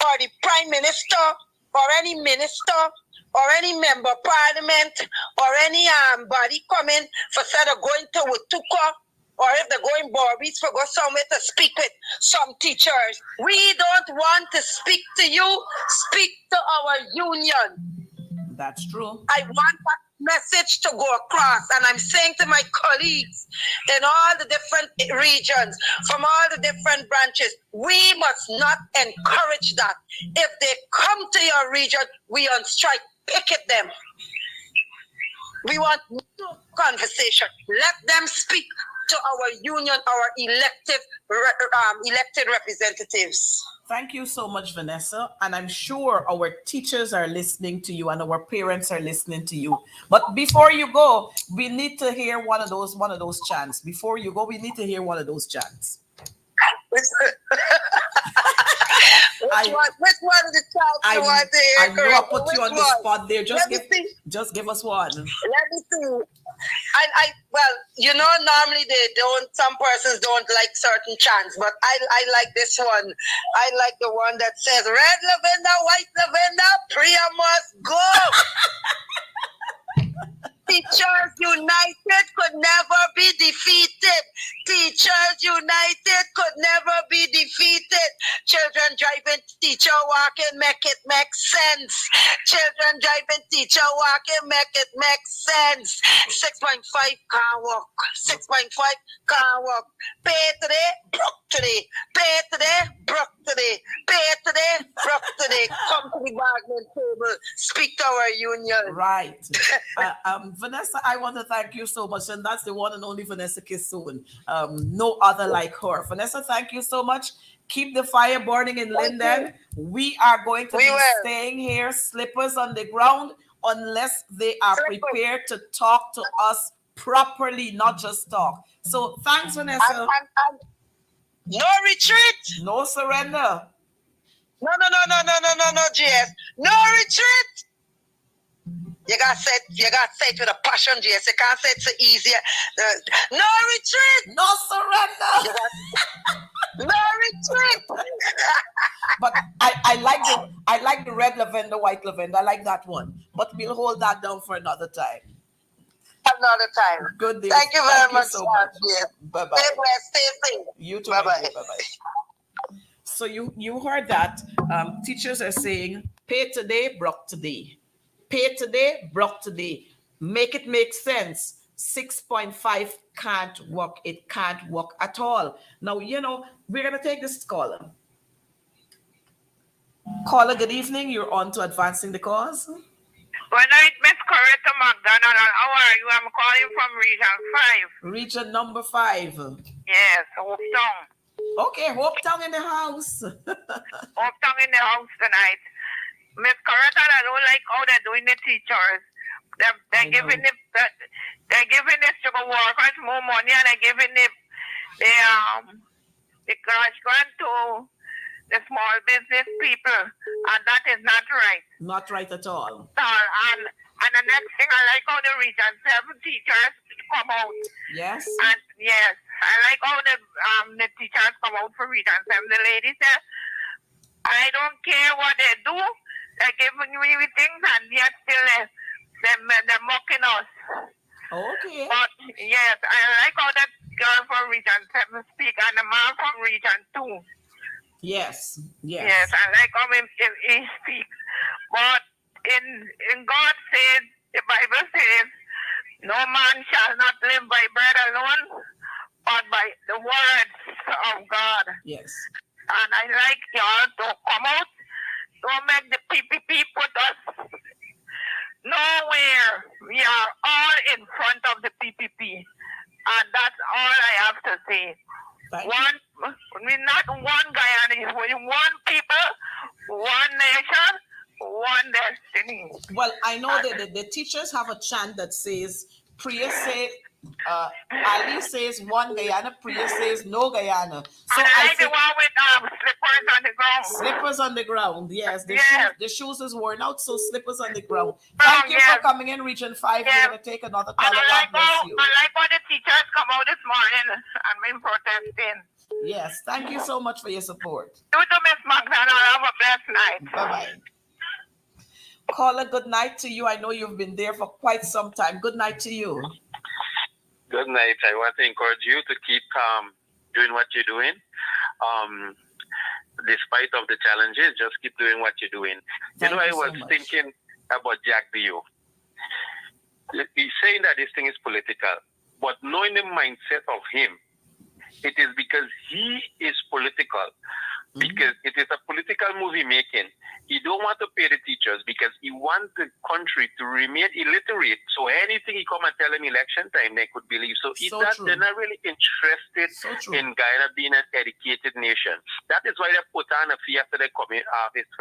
or the prime minister or any minister or any member of parliament or any body coming for instead of going to Watuka, or if they're going Barbies for go somewhere to speak with some teachers. We don't want to speak to you. Speak to our union. That's true. I want that message to go across, and I'm saying to my colleagues in all the different regions, from all the different branches, we must not encourage that. If they come to your region, we on strike, picket them. We want no conversation. Let them speak to our union, our elected representatives. Thank you so much, Vanessa. And I'm sure our teachers are listening to you and our parents are listening to you. But before you go, we need to hear one of those chants. Before you go, we need to hear one of those chants. Which one of the chants you want to hear? I know I put you on the one? spot there. Just give us one. Let me see. Normally some persons don't like certain chants, but I like this one. I like the one that says, red lavender, white lavender, Priya must go. Teachers United could never be defeated. Teachers United could never be defeated. Children driving, teacher walking, make it make sense. Children driving, teacher walking, make it make sense. 6.5 can't walk. 6.5 can't walk. Pay today, broke today. Pay today, broke today. Pay today, broke today. Come to the bargaining table. Speak to our union. Right. Vanessa, I want to thank you so much. And that's the one and only Vanessa Kissoon. No other like her. Vanessa, thank you so much. Keep the fire burning in Linden. We are going to be staying here, slippers on the ground, unless they are prepared to talk to us properly, not just talk. So thanks, Vanessa. No retreat. No surrender. No, GS. No retreat. You gotta say it with a passion, GS. You can't say it so easy. No retreat. No surrender. No retreat. But I like the red lavender, white lavender. I like that one. But we'll hold that down for another time. Another time. Good deal. Thank you very much. So much. Bye bye. Stay blessed. Stay safe. You too. Bye bye. Bye bye. So you heard that. Teachers are saying, pay today, broke today. Pay today, broke today. Make it make sense. 6.5 can't work. It can't work at all. Now, we're going to take this caller. Caller, good evening. You're on to Advancing the Cause. Good night, Miss Coretta McDonald. How are you? I'm calling from Region 5. Region number 5. Yes, Hope Town. Okay, Hope Town in the house. Hope Town in the house tonight. Miss Coretta, I don't like how they're doing the teachers. They're giving the sugar workers more money, and they're giving the cash grant to the small business people, and that is not right. Not right at all. And the next thing, I like how the Region 7 teachers come out. Yes. And yes, I like how the teachers come out for Region 7. The lady said, I don't care what they do, they're giving me things, and yet still they're mocking us. Okay. But yes, I like how that girl from Region 7 speak, and the man from Region 2. Yes. Yes, I like how he speaks. But in God says, the Bible says, no man shall not live by bread alone, but by the words of God. Yes. And I like y'all to come out, don't make the PPP put us nowhere. We are all in front of the PPP. And that's all I have to say. We're not one Guyana, we're one people, one nation, one destiny. Well, I know that the teachers have a chant that says, Priya say, Ali says one Guyana, Priya says no Guyana. So and I like the one with slippers on the ground. Slippers on the ground, yes. The shoes is worn out, so slippers on the ground. Oh, Thank you for coming in, Region 5. We're going to take another call. I like how the teachers come out this morning and been protesting. Yes, thank you so much for your support. You too, Miss McDonald. Have a blessed night. Bye-bye. Caller, good night to you. I know you've been there for quite some time. Good night to you. Good night. I want to encourage you to keep doing what you're doing. Despite of the challenges, just keep doing what you're doing. I was thinking about Jack Dio. He's saying that this thing is political, but knowing the mindset of him, it is because he is political. Because it is a political movie making. He don't want to pay the teachers because he wants the country to remain illiterate. So anything he come and tell in election time, they could believe. So they're not really interested in Guyana being an educated nation. That is why they put on a fee after they come in August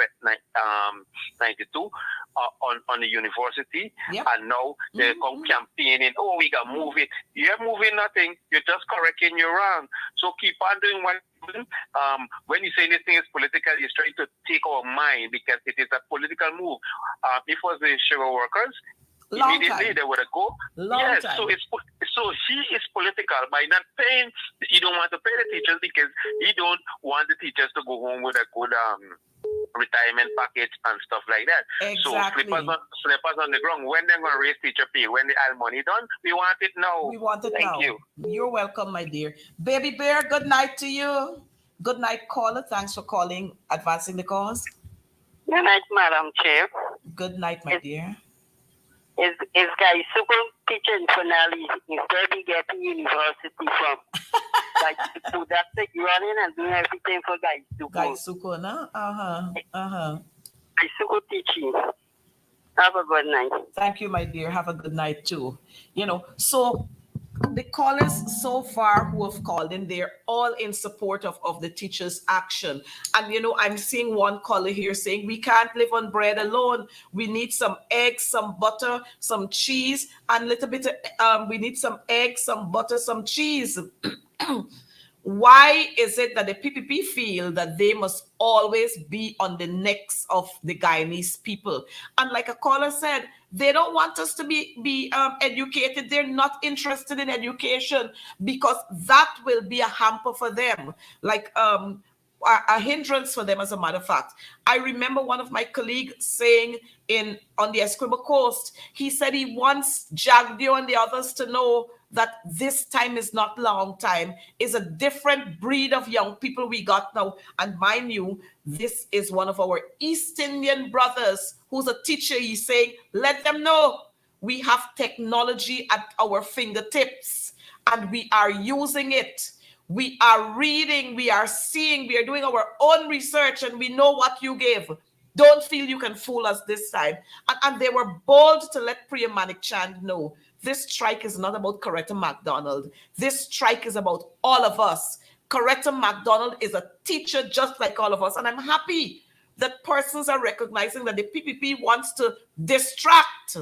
92 on the university. Yep. And now they come campaigning, we can move it. You're moving nothing. You're just correcting your wrong. So keep on doing what you're doing. When you say this thing is political, he's trying to take our mind because it is a political move. If it was the sugar workers, immediately they would go. Yes, so he is political by not paying. He don't want to pay the teachers because he don't want the teachers to go home with a good retirement package and stuff like that. Exactly. So slippers on the ground. When they're going to raise teacher pay? When the money done? We want it now. We want it now. Thank you. You're welcome, my dear. Baby Bear, good night to you. Good night, caller. Thanks for calling Advancing the Cause. Good night, Madam Chair. Good night, my dear. It's guy super teaching finale instead of getting university from. Like that's like running and doing everything for guys. Guy Suko, no? Guy Suko teaching. Have a good night. Thank you, my dear. Have a good night too. So the callers so far who have called in, they're all in support of the teachers' action. And, I'm seeing one caller here saying, we can't live on bread alone. We need some eggs, some butter, some cheese, and a little bit of, we need some eggs, some butter, some cheese. Why is it that the PPP feel that they must always be on the necks of the Guyanese people? And like a caller said, they don't want us to be educated. They're not interested in education because that will be a hamper for them, like a hindrance for them, as a matter of fact. I remember one of my colleagues saying on the Esquimalt Coast, he said he wants Jagdio and the others to know that this time is not long time, is a different breed of young people we got now. And mind you, this is one of our East Indian brothers who's a teacher. He's saying, let them know we have technology at our fingertips and we are using it. We are reading, we are seeing, we are doing our own research, and we know what you give. Don't feel you can fool us this time. And they were bold to let Priya Manik Chand know this strike is not about Coretta McDonald. This strike is about all of us. Coretta McDonald is a teacher just like all of us. And I'm happy that persons are recognizing that the PPP wants to distract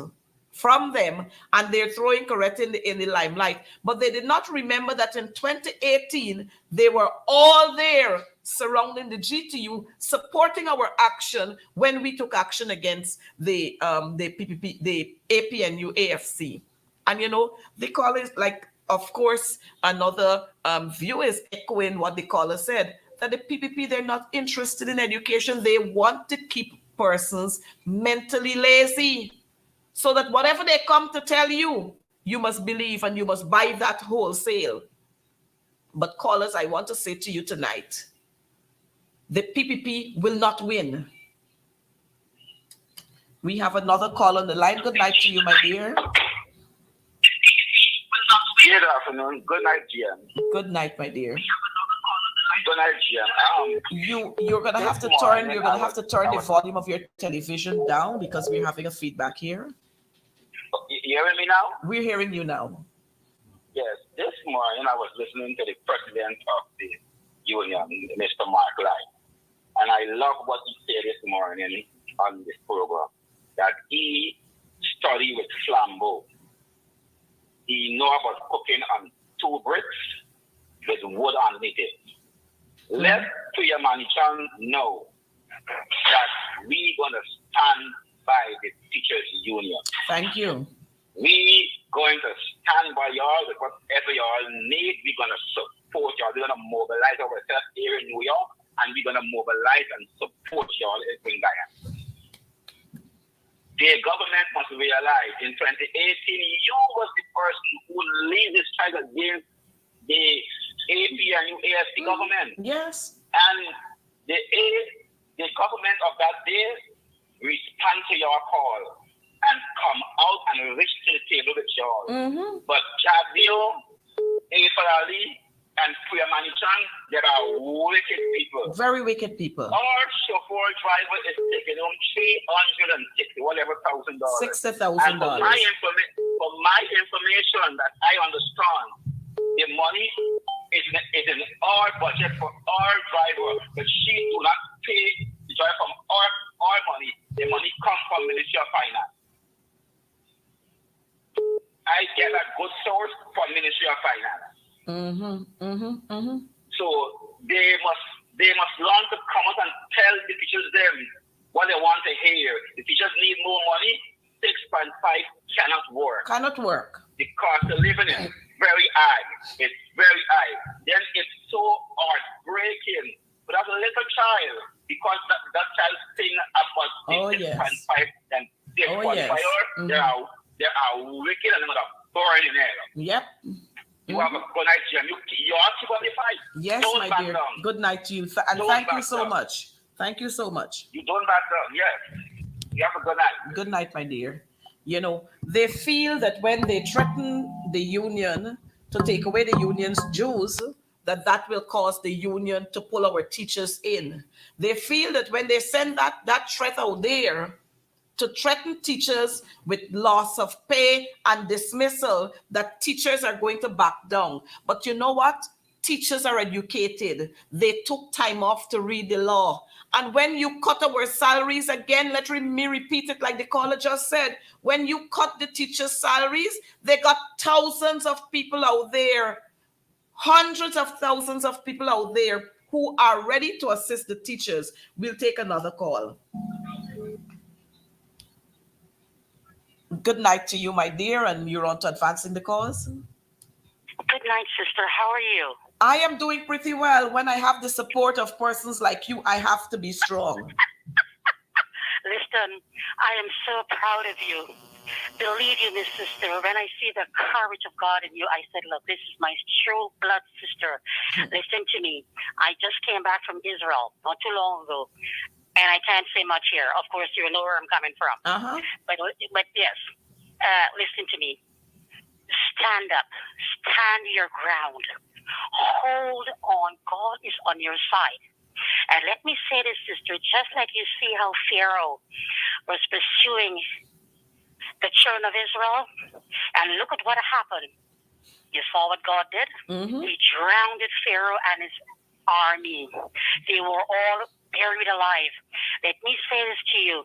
from them, and they're throwing Coretta in the limelight. But they did not remember that in 2018, they were all there surrounding the GTU, supporting our action when we took action against the PPP, the APNU AFC. And the caller, like, of course, another view is echoing what the caller said, that the PPP, they're not interested in education. They want to keep persons mentally lazy, so that whatever they come to tell you, you must believe and you must buy that wholesale. But callers, I want to say to you tonight, the PPP will not win. We have another call on the line. Good night to you, my dear. Good afternoon. Good night, GM. Good night, my dear. Good night, GM. You're gonna have to turn the volume of your television down because we're having a feedback here. You hearing me now? We're hearing you now. Yes. This morning I was listening to the president of the union, Mr. Mark Light, and I love what he said this morning on this program, that he studied with Flambeau. He know about cooking on 2 bricks with wood underneath it. Let Priya Manichan know that we gonna stand by the teachers union. Thank you. We going to stand by y'all with whatever y'all need. We're gonna support y'all. We're gonna mobilize ourselves here in New York, and we're gonna mobilize and support y'all in Guyana. The government must realize in 2018, you was the person who lead this strike against the APNU AFC government. Yes. And the government of that day respond to your call and come out and reach to the table with y'all. But Chavio, Ali, and Priya Manichan, there are wicked people. Very wicked people. Our chauffeur driver is taking home $360 whatever $1,000. $60,000. And for my information that I understand, the money is in our budget for our driver, but she do not pay the driver from our money. The money comes from Ministry of Finance. I get a good source from Ministry of Finance. So they must learn to come out and tell the teachers them what they want to hear. The teachers need more money. 6.5 cannot work. Cannot work. The cost of living is very high. It's very high. Then it's so heartbreaking. But as a little child, because that child sing about the 6.5 and this fire, they are wicked and they're gonna burn in hell. Yep. You have a good night, Jim. You keep on the fight. Yes, don't my dear. Down. Good night to you. And thank you so much. Thank you so much. You don't back down. Yes. You have a good night. Good night, my dear. They feel that when they threaten the union to take away the union's dues, that will cause the union to pull our teachers in. They feel that when they send that threat out there to threaten teachers with loss of pay and dismissal, that teachers are going to back down. But you know what? Teachers are educated. They took time off to read the law. And when you cut our salaries, again, let me repeat it like the caller just said, when you cut the teachers' salaries, they got thousands of people out there, hundreds of thousands of people out there who are ready to assist the teachers. We'll take another call. Good night to you, my dear, and you're on to advancing the cause. Good night, sister. How are you? I am doing pretty well. When I have the support of persons like you, I have to be strong. Listen, I am so proud of you. Believe you, Miss Sister. When I see the courage of God in you, I said, look, this is my true blood sister. Listen to me. I just came back from Israel not too long ago. And I can't say much here. Of course, you know where I'm coming from. But yes, listen to me. Stand up. Stand your ground. Hold on. God is on your side. And let me say this, sister, just like you see how Pharaoh was pursuing the children of Israel, and look at what happened. You saw what God did? He drowned Pharaoh and his army. They were all buried alive. Let me say this to you.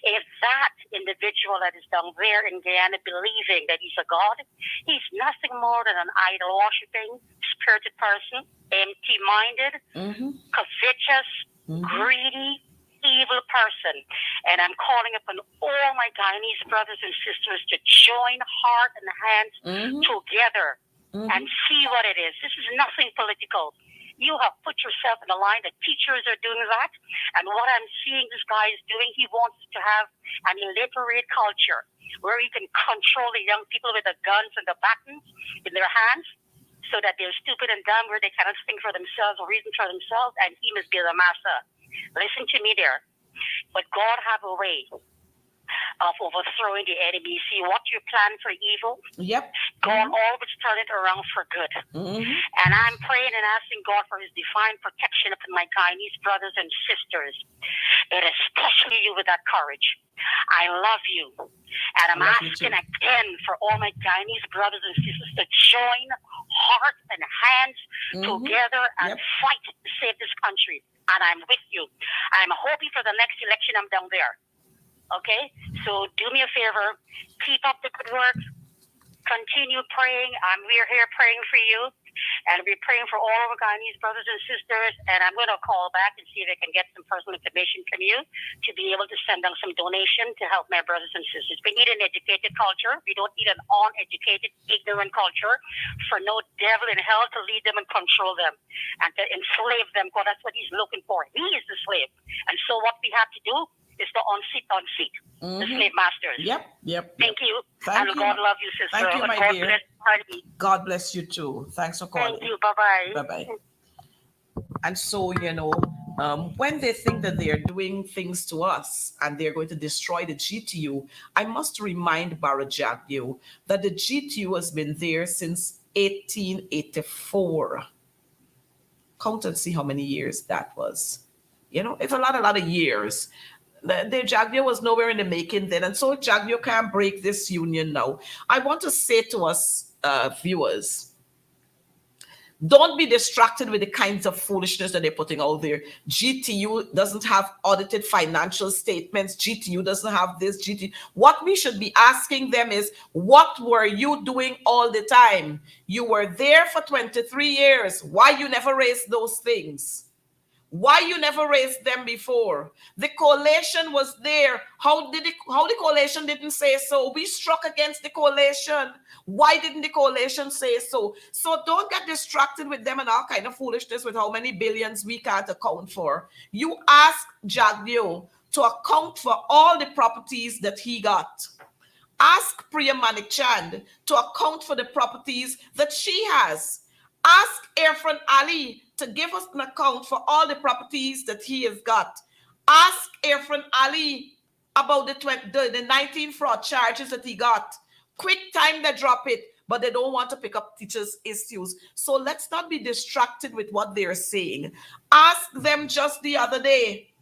If that individual that is down there in Guyana believing that he's a God, he's nothing more than an idol-worshipping, spirited person, empty-minded, covetous, greedy, evil person. And I'm calling upon all my Guyanese brothers and sisters to join heart and hands together and see what it is. This is nothing political. You have put yourself in the line. The teachers are doing that. And what I'm seeing this guy is doing, he wants to have an illiterate culture where he can control the young people with the guns and the batons in their hands so that they're stupid and dumb, where they cannot think for themselves or reason for themselves, and he must be the master. Listen to me there. But God have a way of overthrowing the enemy. See, what you plan for evil, God always turn it around for good. And I'm praying and asking God for his divine protection upon my Guyanese brothers and sisters, and especially you with that courage. I love you. And I'm asking again for all my Guyanese brothers and sisters to join heart and hands together and fight to save this country. And I'm with you. I'm hoping for the next election I'm down there. Okay? So do me a favor. Keep up the good work. Continue praying. We're here praying for you. And we're praying for all of our Guyanese brothers and sisters. And I'm going to call back and see if I can get some personal information from you to be able to send them some donation to help my brothers and sisters. We need an educated culture. We don't need an uneducated, ignorant culture for no devil in hell to lead them and control them and to enslave them. God, that's what he's looking for. He is the slave. And so what we have to do is to unseat the slave masters. Thank you. Thank you. God love you, sister. Thank you, my God dear. bless you. God bless you too. Thanks for calling. Thank you. Bye-bye. Bye-bye. And so, when they think that they are doing things to us and they're going to destroy the GTU, I must remind Barajagyo that the GTU has been there since 1884. Count and see how many years that was. It's a lot of years. The Jagdeo was nowhere in the making then, and so Jagdeo can't break this union now. I want to say to us, viewers, don't be distracted with the kinds of foolishness that they're putting out there. GTU doesn't have audited financial statements. GTU doesn't have this. GTU. What we should be asking them is, what were you doing all the time? You were there for 23 years. Why you never raised those things? Why you never raised them before? The coalition was there. How the coalition didn't say so? We struck against the coalition. Why didn't the coalition say so? So don't get distracted with them and all kind of foolishness with how many billions we can't account for. You ask Jagdeo to account for all the properties that he got. Ask Priya Manikchand to account for the properties that she has. Ask Irfan Ali to give us an account for all the properties that he has got. Ask Irfan Ali about the 19 fraud charges that he got. Quick time they drop it, but they don't want to pick up teachers' issues. So let's not be distracted with what they're saying. Ask them just the other day,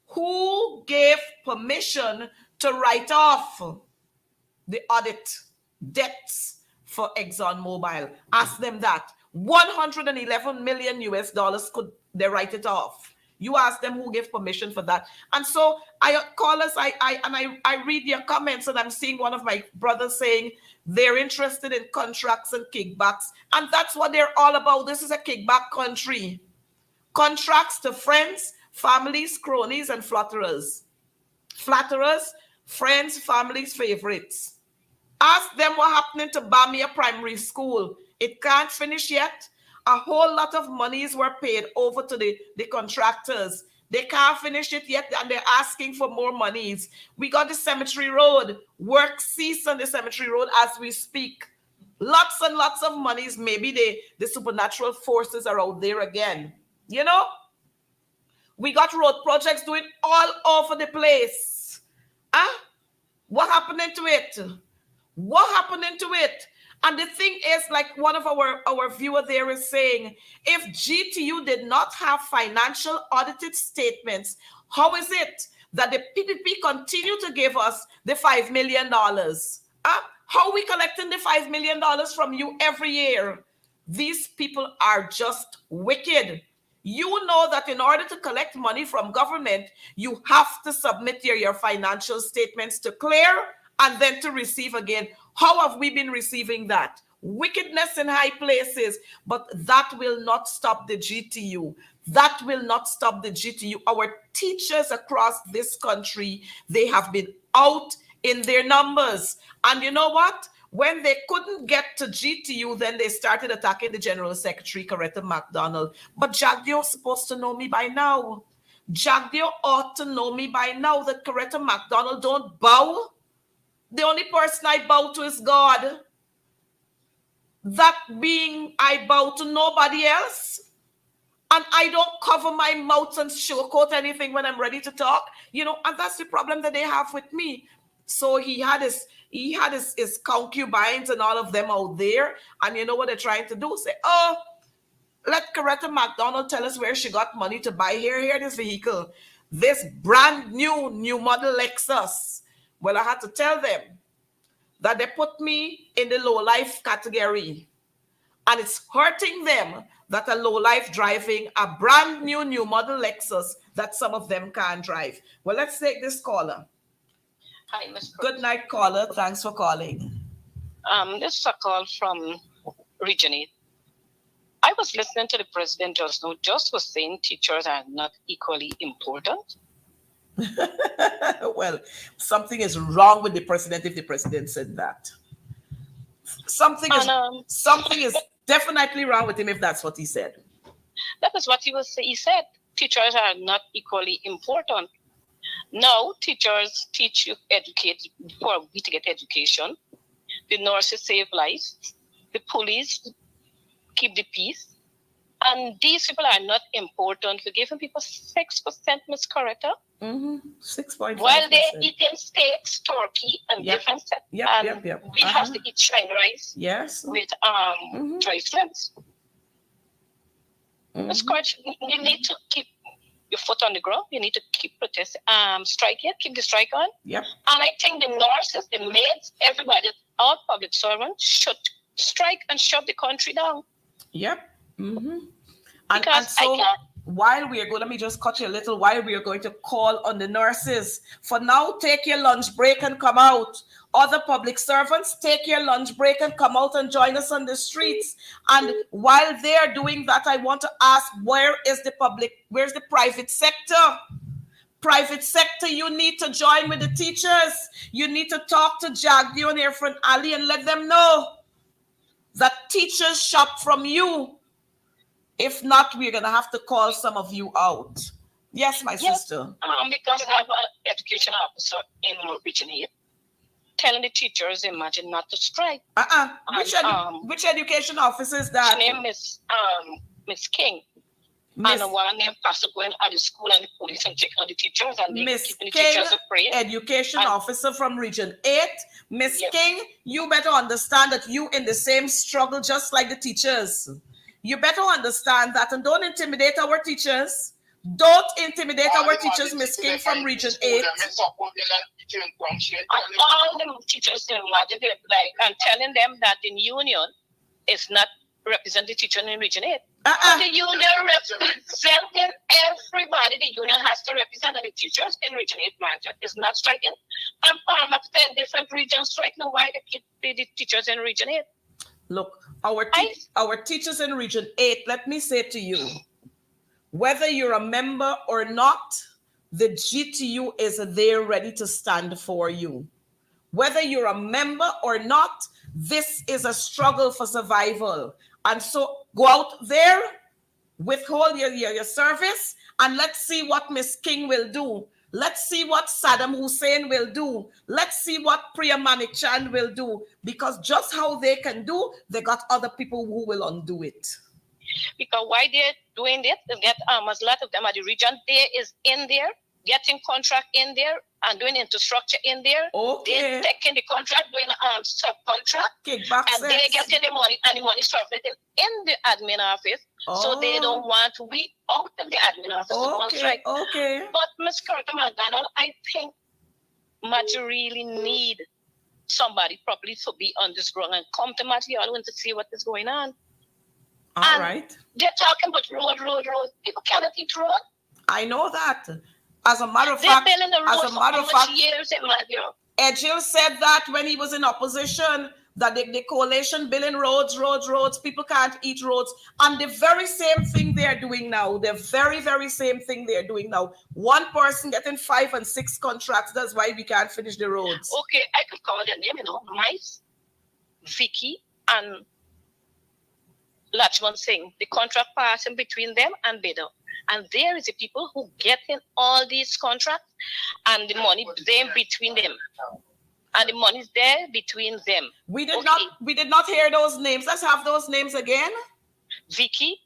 who gave permission to write off the audit debts for ExxonMobil? Ask them that. 111 million US dollars, could they write it off? You ask them who gave permission for that. And so I read your comments, and I'm seeing one of my brothers saying they're interested in contracts and kickbacks. And that's what they're all about. This is a kickback country. Contracts to friends, families, cronies, and flatterers. Flatterers, friends, families, favorites. Ask them what happened to Bamia Primary School. It can't finish yet. A whole lot of monies were paid over to the contractors. They can't finish it yet, and they're asking for more monies. We got the Cemetery Road. Work ceased on the Cemetery Road as we speak. Lots and lots of monies. Maybe the supernatural forces are out there again. We got road projects doing all over the place. What happened to it? What happened to it? And the thing is, like one of our viewer there is saying, if GTU did not have financial audited statements, how is it that the PPP continue to give us the $5 million? How are we collecting the $5 million from you every year? These people are just wicked. You know that in order to collect money from government, you have to submit your financial statements to clear and then to receive again. How have we been receiving that? Wickedness in high places, but that will not stop the GTU. That will not stop the GTU. Our teachers across this country, they have been out in their numbers. And you know what? When they couldn't get to GTU, then they started attacking the General Secretary, Coretta McDonald. But Jagdio's supposed to know me by now. Jagdio ought to know me by now that Coretta McDonald don't bow. The only person I bow to is God. That being, I bow to nobody else. And I don't cover my mouth and sugarcoat anything when I'm ready to talk. You know, and that's the problem that they have with me. So he had his concubines and all of them out there. And you know what they're trying to do? Say, oh, let Coretta McDonald tell us where she got money to buy here this vehicle. This brand new model Lexus. Well, I had to tell them that they put me in the low life category. And it's hurting them that a low life driving a brand new model Lexus that some of them can't drive. Well, let's take this caller. Hi, Ms. Good night, caller. Thanks for calling. This is a call from Region 8. I was listening to the president just now, just was saying teachers are not equally important. Well, something is wrong with the president if the president said that. Something is definitely wrong with him if that's what he said. That is what he said. Teachers are not equally important. Now, teachers teach you, educate, for we to get education. The nurses save lives. The police keep the peace. And these people are not important. We're giving people 6%, Ms. Coretta. 6.5%. While they're eating steaks, turkey, and different stuff. We have to eat shine rice. Yes. With dry shrimps. Ms. Coretta, you need to keep your foot on the ground. You need to keep protesting. Strike it. Keep the strike on. Yep. And I think the nurses, the maids, everybody, all public servants should strike and shut the country down. Yep. And so while we are going, let me just cut you a little, while we are going to call on the nurses. For now, take your lunch break and come out. Other public servants, take your lunch break and come out and join us on the streets. And while they're doing that, I want to ask, where's the private sector? Private sector, you need to join with the teachers. You need to talk to Jagdio and Irfan Ali and let them know that teachers shop from you. If not, we're going to have to call some of you out. Yes, my sister. Because I have an education officer in Region 8 telling the teachers, imagine not to strike. Which education officer is that? Her name is Miss King. And one named Pastor going at the school and the police and checking on the teachers and Miss keeping the King, teachers afraid. education officer from Region 8. Miss King, you better understand that you in the same struggle just like the teachers. You better understand that and don't intimidate our teachers. Don't intimidate our teachers, Miss King from Region 8. All the teachers, I'm telling them that the union is not representing the teachers in Region 8. The union representing everybody. The union has to represent the teachers in Region 8 branch. It's not striking. I'm from 10 different regions striking. Why the teachers in Region 8? Look, our teachers in Region 8, let me say to you, whether you're a member or not, the GTU is there ready to stand for you. Whether you're a member or not, this is a struggle for survival. And so go out there, withhold your service, and let's see what Miss King will do. Let's see what Saddam Hussein will do. Let's see what Priya Manichan will do. Because just how they can do, they got other people who will undo it. Because why they're doing this, they get a lot of them at the region. There is in there getting contract in there and doing infrastructure in there. Okay. They're taking the contract, doing subcontract, Kickback and they're getting the money, and the money circulating in the admin office. So they don't want to be out of the admin office to go on strike. Okay. But Ms. Coretta McDonald, I think Matthew really need somebody properly to be on this ground and come to Matthew to see what is going on. All right. They're talking about road. People cannot eat road. I know that. As a matter of fact, years in Matthew. Edgil said that when he was in opposition, that the coalition building roads, people can't eat roads. And the very same thing they're doing now, the very, very same thing they're doing now. One person getting 5 and 6 contracts, that's why we can't finish the roads. Okay, I could call their name, Mice, Vicky, and Lachman Singh. The contract passing between them and Beda. And there is the people who get in all these contracts and the money them between them. And the money is there between them. We did not hear those names. Let's have those names again. Vicky,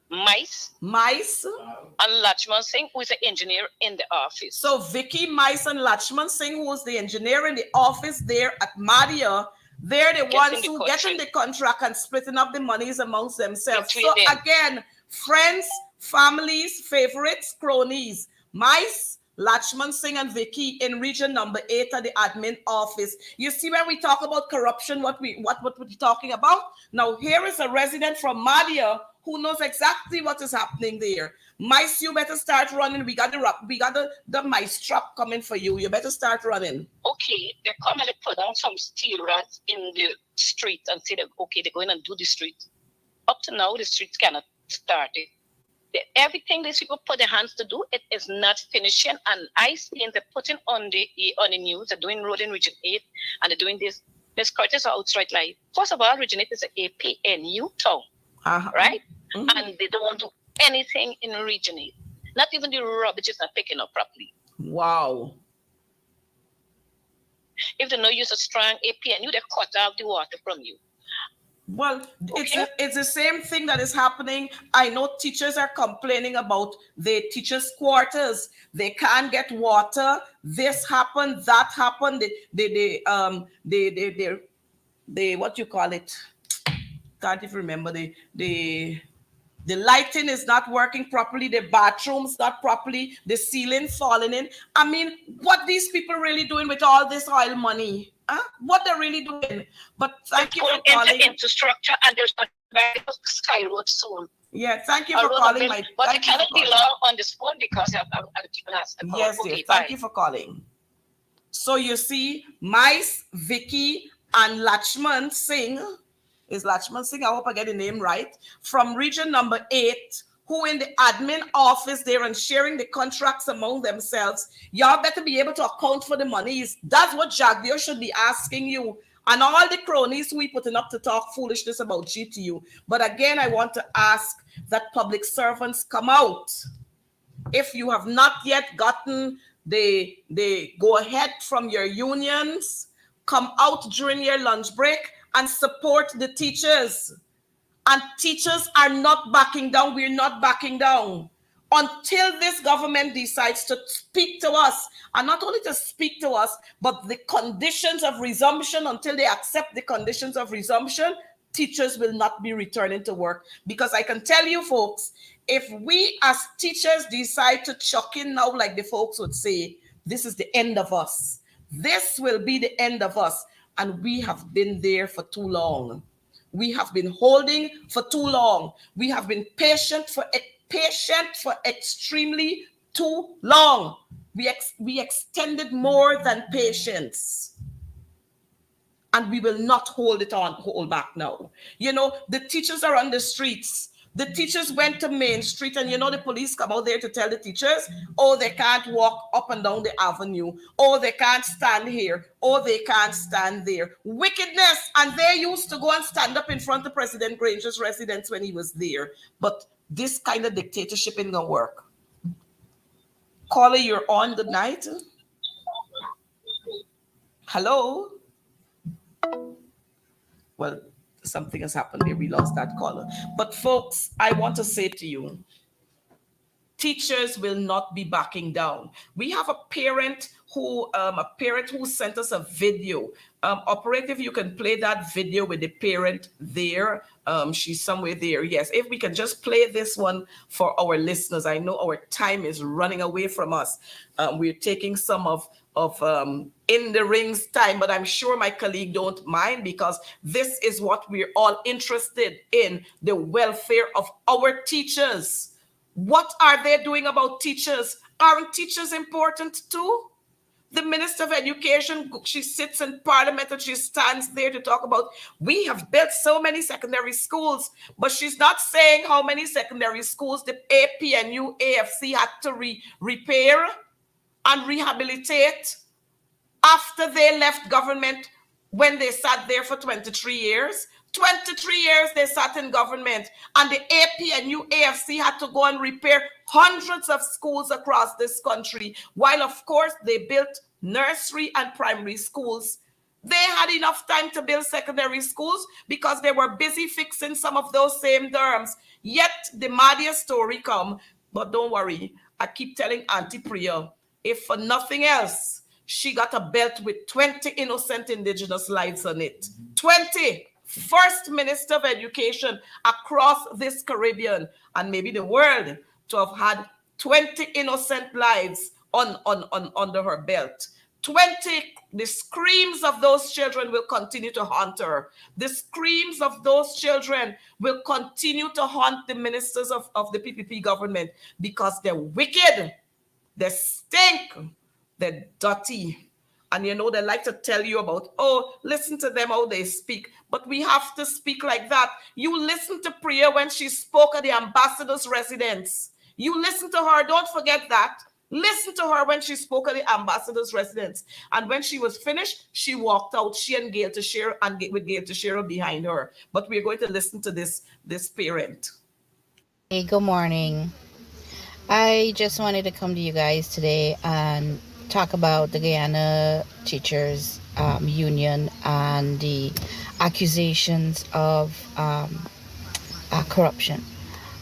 Mice, and Lachman Singh, who is an engineer in the office. So Vicky, Mice, and Lachman Singh, who is the engineer in the office there at Madia, they're the ones who get in the contract and splitting up the monies amongst themselves. So again, friends, families, favorites, cronies, Mice, Lachman Singh, and Vicky in region number 8 at the admin office. You see, when we talk about corruption, what we're talking about. Now, here is a resident from Madia who knows exactly what is happening there. Mice, you better start running. We got the mice trap coming for you. You better start running. Okay, they're coming to put down some steel rods in the street and say that, okay, they're going and do the street. Up to now, the streets cannot start it. Everything these people put their hands to do, it is not finishing. And I see they're putting on the news, they're doing road in Region 8, and they're doing this. Ms. Curtis are outright lie. First of all, Region 8 is an APNU town, right? Mm-hmm. And they don't want to do anything in Region 8. Not even the rubbish is not picking up properly. Wow. If they don't use a strong APNU, they cut out the water from you. Well, it's the same thing that is happening. I know teachers are complaining about the teachers' quarters. They can't get water. This happened, that happened. The what you call it? Can't even remember. The lighting is not working properly. The bathrooms not properly. The ceiling falling in. I mean, what these people really doing with all this oil money? Huh? What they're really doing? But thank you for calling. Infrastructure, and there's a sky road soon. Yeah, thank you for calling. But I cannot be long on this phone because I'm keeping asking. Yes, dear. Thank you for calling. So you see, Mice, Vicky, and Lachman Singh. Is Lachman Singh? I hope I get the name right. From region number 8, who in the admin office there and sharing the contracts among themselves. Y'all better be able to account for the monies. That's what Jagdio should be asking you. And all the cronies who we putting up to talk foolishness about GTU. But again, I want to ask that public servants come out. If you have not yet gotten the go ahead from your unions, come out during your lunch break and support the teachers. And teachers are not backing down. We're not backing down until this government decides to speak to us. And not only to speak to us, but the conditions of resumption, until they accept the conditions of resumption, teachers will not be returning to work. Because I can tell you folks, if we as teachers decide to chuck in now, like the folks would say, this is the end of us. This will be the end of us. And we have been there for too long. We have been holding for too long. We have been patient for extremely too long. We extended more than patience. And we will not hold back now. You know, the teachers are on the streets. The teachers went to Main Street, and you know the police come out there to tell the teachers, oh, they can't walk up and down the avenue. Oh, they can't stand here. Oh, they can't stand there. Wickedness. And they used to go and stand up in front of President Granger's residence when he was there. But this kind of dictatorship ain't gonna work. Caller, you're on. Good night. Hello. Well, something has happened there. We lost that caller. But folks, I want to say to you, teachers will not be backing down. We have a parent who sent us a video. Operative, you can play that video with the parent there. She's somewhere there. Yes, if we can just play this one for our listeners. I know our time is running away from us. We're taking some of in the rings time, but I'm sure my colleague don't mind, because this is what we're all interested in, the welfare of our teachers. What are they doing about teachers? Aren't teachers important too? The Minister of Education, she sits in Parliament and she stands there to talk about, we have built so many secondary schools, but she's not saying how many secondary schools the APNU AFC had to repair and rehabilitate after they left government, when they sat there for 23 years. 23 years they sat in government, and the APNU AFC had to go and repair hundreds of schools across this country, while of course they built nursery and primary schools. They had enough time to build secondary schools because they were busy fixing some of those same dorms. Yet the Madia story come, but don't worry, I keep telling Auntie Priya, if for nothing else, she got a belt with 20 innocent indigenous lives on it. 20! First Minister of Education across this Caribbean and maybe the world to have had 20 innocent lives under her belt. 20, the screams of those children will continue to haunt her. The screams of those children will continue to haunt the ministers of the PPP government, because they're wicked, they stink, they're dirty. And you know, they like to tell you about, oh, listen to them, how they speak. But we have to speak like that. You listen to Priya when she spoke at the ambassador's residence. You listen to her, don't forget that. Listen to her when she spoke at the ambassador's residence. And when she was finished, she walked out, she and Gail Teixeira, and with Gail Teixeira behind her. But we're going to listen to this parent. Hey, good morning. I just wanted to come to you guys today and talk about the Guyana Teachers Union and the accusations of corruption.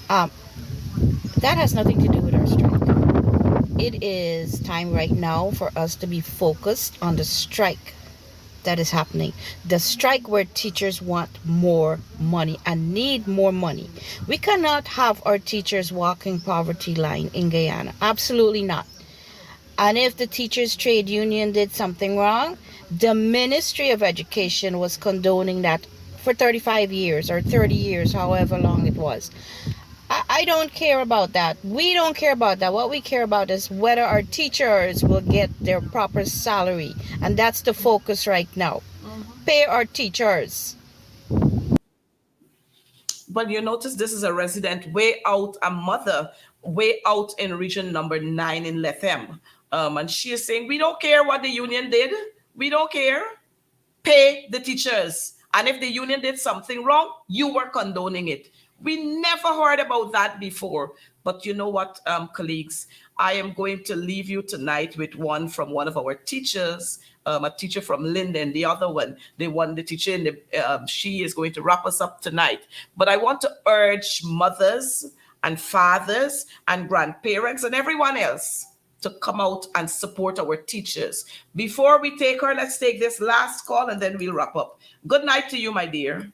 That has nothing to do with our strike. It is time right now for us to be focused on the strike that is happening. The strike where teachers want more money and need more money. We cannot have our teachers walking poverty line in Guyana. Absolutely not. And if the teachers trade union did something wrong, the Ministry of Education was condoning that for 35 years or 30 years, however long it was. I don't care about that. We don't care about that. What we care about is whether our teachers will get their proper salary. And that's the focus right now. Pay our teachers. But you notice this is a resident way out, a mother way out in region number 9 in Lethem. And she is saying, we don't care what the union did. We don't care. Pay the teachers. And if the union did something wrong, you were condoning it. We never heard about that before. But you know what, colleagues? I am going to leave you tonight with one from one of our teachers, a teacher from Linden, the other one, the teacher in the, she is going to wrap us up tonight. But I want to urge mothers and fathers and grandparents and everyone else to come out and support our teachers. Before we take her, let's take this last call and then we'll wrap up. Good night to you, my dear.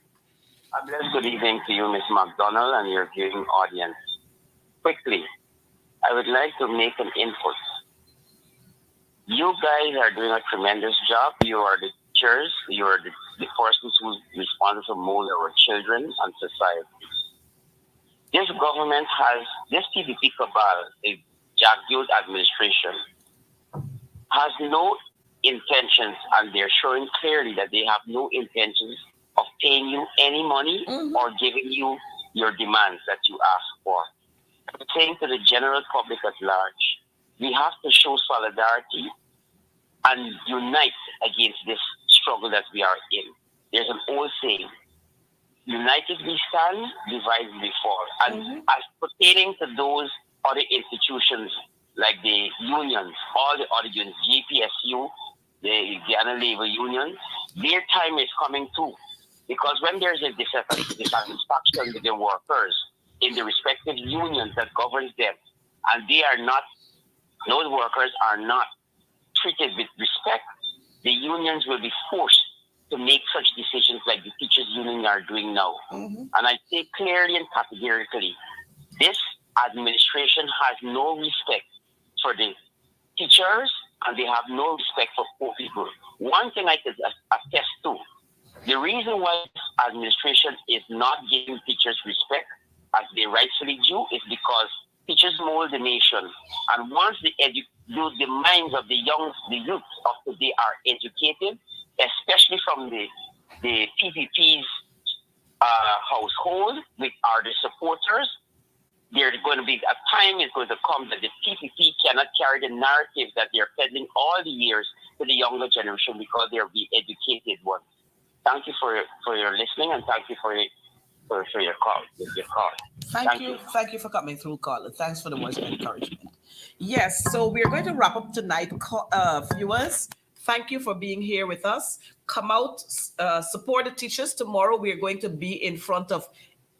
A blessed good evening to you, Ms. McDonald, and your viewing audience. Quickly, I would like to make an input. You guys are doing a tremendous job. You are the teachers. You are the persons who respond to mold our children and society. This government has, this PDP cabal, the Jack Youth administration, has no intentions, and they're showing clearly that they have no intentions of paying you any money or giving you your demands that you ask for. I'm saying to the general public at large, we have to show solidarity and unite against this struggle that we are in. There's an old saying, united we stand, divided we fall. And as pertaining to those other institutions like the unions, all the other unions, GPSU, the Guyana Labor Union, their time is coming too. Because when there's a dissatisfaction with the workers in the respective unions that governs them, and those workers are not treated with respect, the unions will be forced to make such decisions like the teachers' union are doing now. And I say clearly and categorically, this administration has no respect for the teachers, and they have no respect for poor people. One thing I could attest to, the reason why this administration is not giving teachers respect as they rightfully do is because teachers mold the nation. And once the minds of the youth of today are educated, especially from the PPP's household, which are the supporters, there's going to be a time is going to come that the PPP cannot carry the narrative that they're peddling all the years to the younger generation because they're the educated ones. Thank you for your listening, and thank you for your call. Thank you for coming through, Carla. Thanks for the words of encouragement. Yes, so we're going to wrap up tonight, viewers. Thank you for being here with us. Come out, support the teachers. Tomorrow we are going to be in front of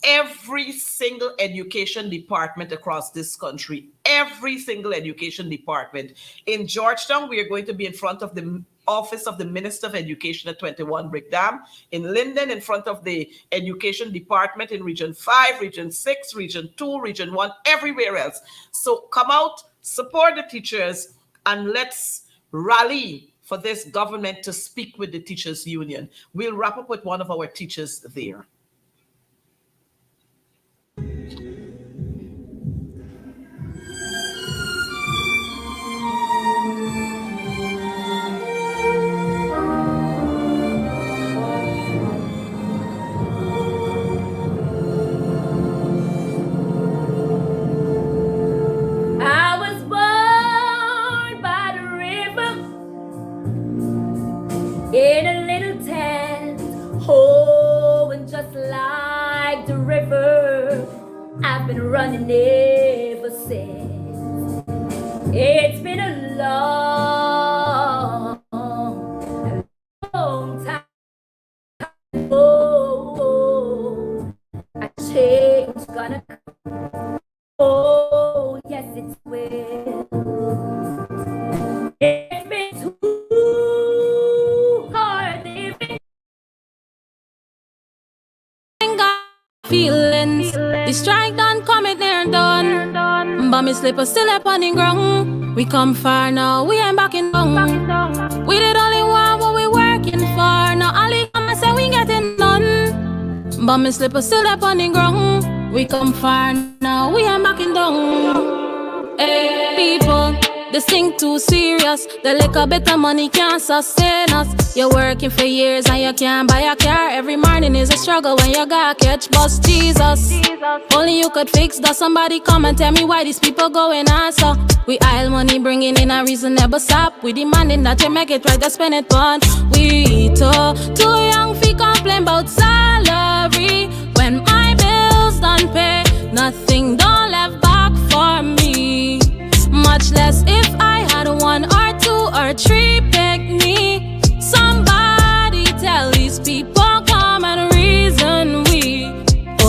every single education department across this country. Every single education department. In Georgetown, we are going to be in front of the Office of the Minister of Education at 21 Brick Dam. In Linden, in front of the Education Department in Region 5, Region 6, Region 2, Region 1, everywhere else. So come out, support the teachers, and let's rally for this government to speak with the teachers' union. We'll wrap up with one of our teachers there. I was born by the river in a little tent, oh, and just like the river, I've been running ever since. It's been a long time. Oh, a change gonna come. Oh, yes, it will. It's been too hard living. Feelings, the strike done come it there and done. But me slipper still up on the ground. We come far now, we ain't backing down. We did only want what we working for. Now only come and say we getting none. But me slipper still up on the ground. We come far now, we ain't backing down. Hey, people, this thing too serious. The little bit of money can't sustain us. You're working for years and you can't buy a car. Every morning is a struggle when you gotta catch bus. Jesus, only you could fix that. Somebody come and tell me why these people going on so. We aisle money bringing in a reasonable stop. We demanding that you make it right to spend it on. We too young fi complain about salary. When my bills done pay, nothing done left back for me. Much less if I had 1 or 2 or 3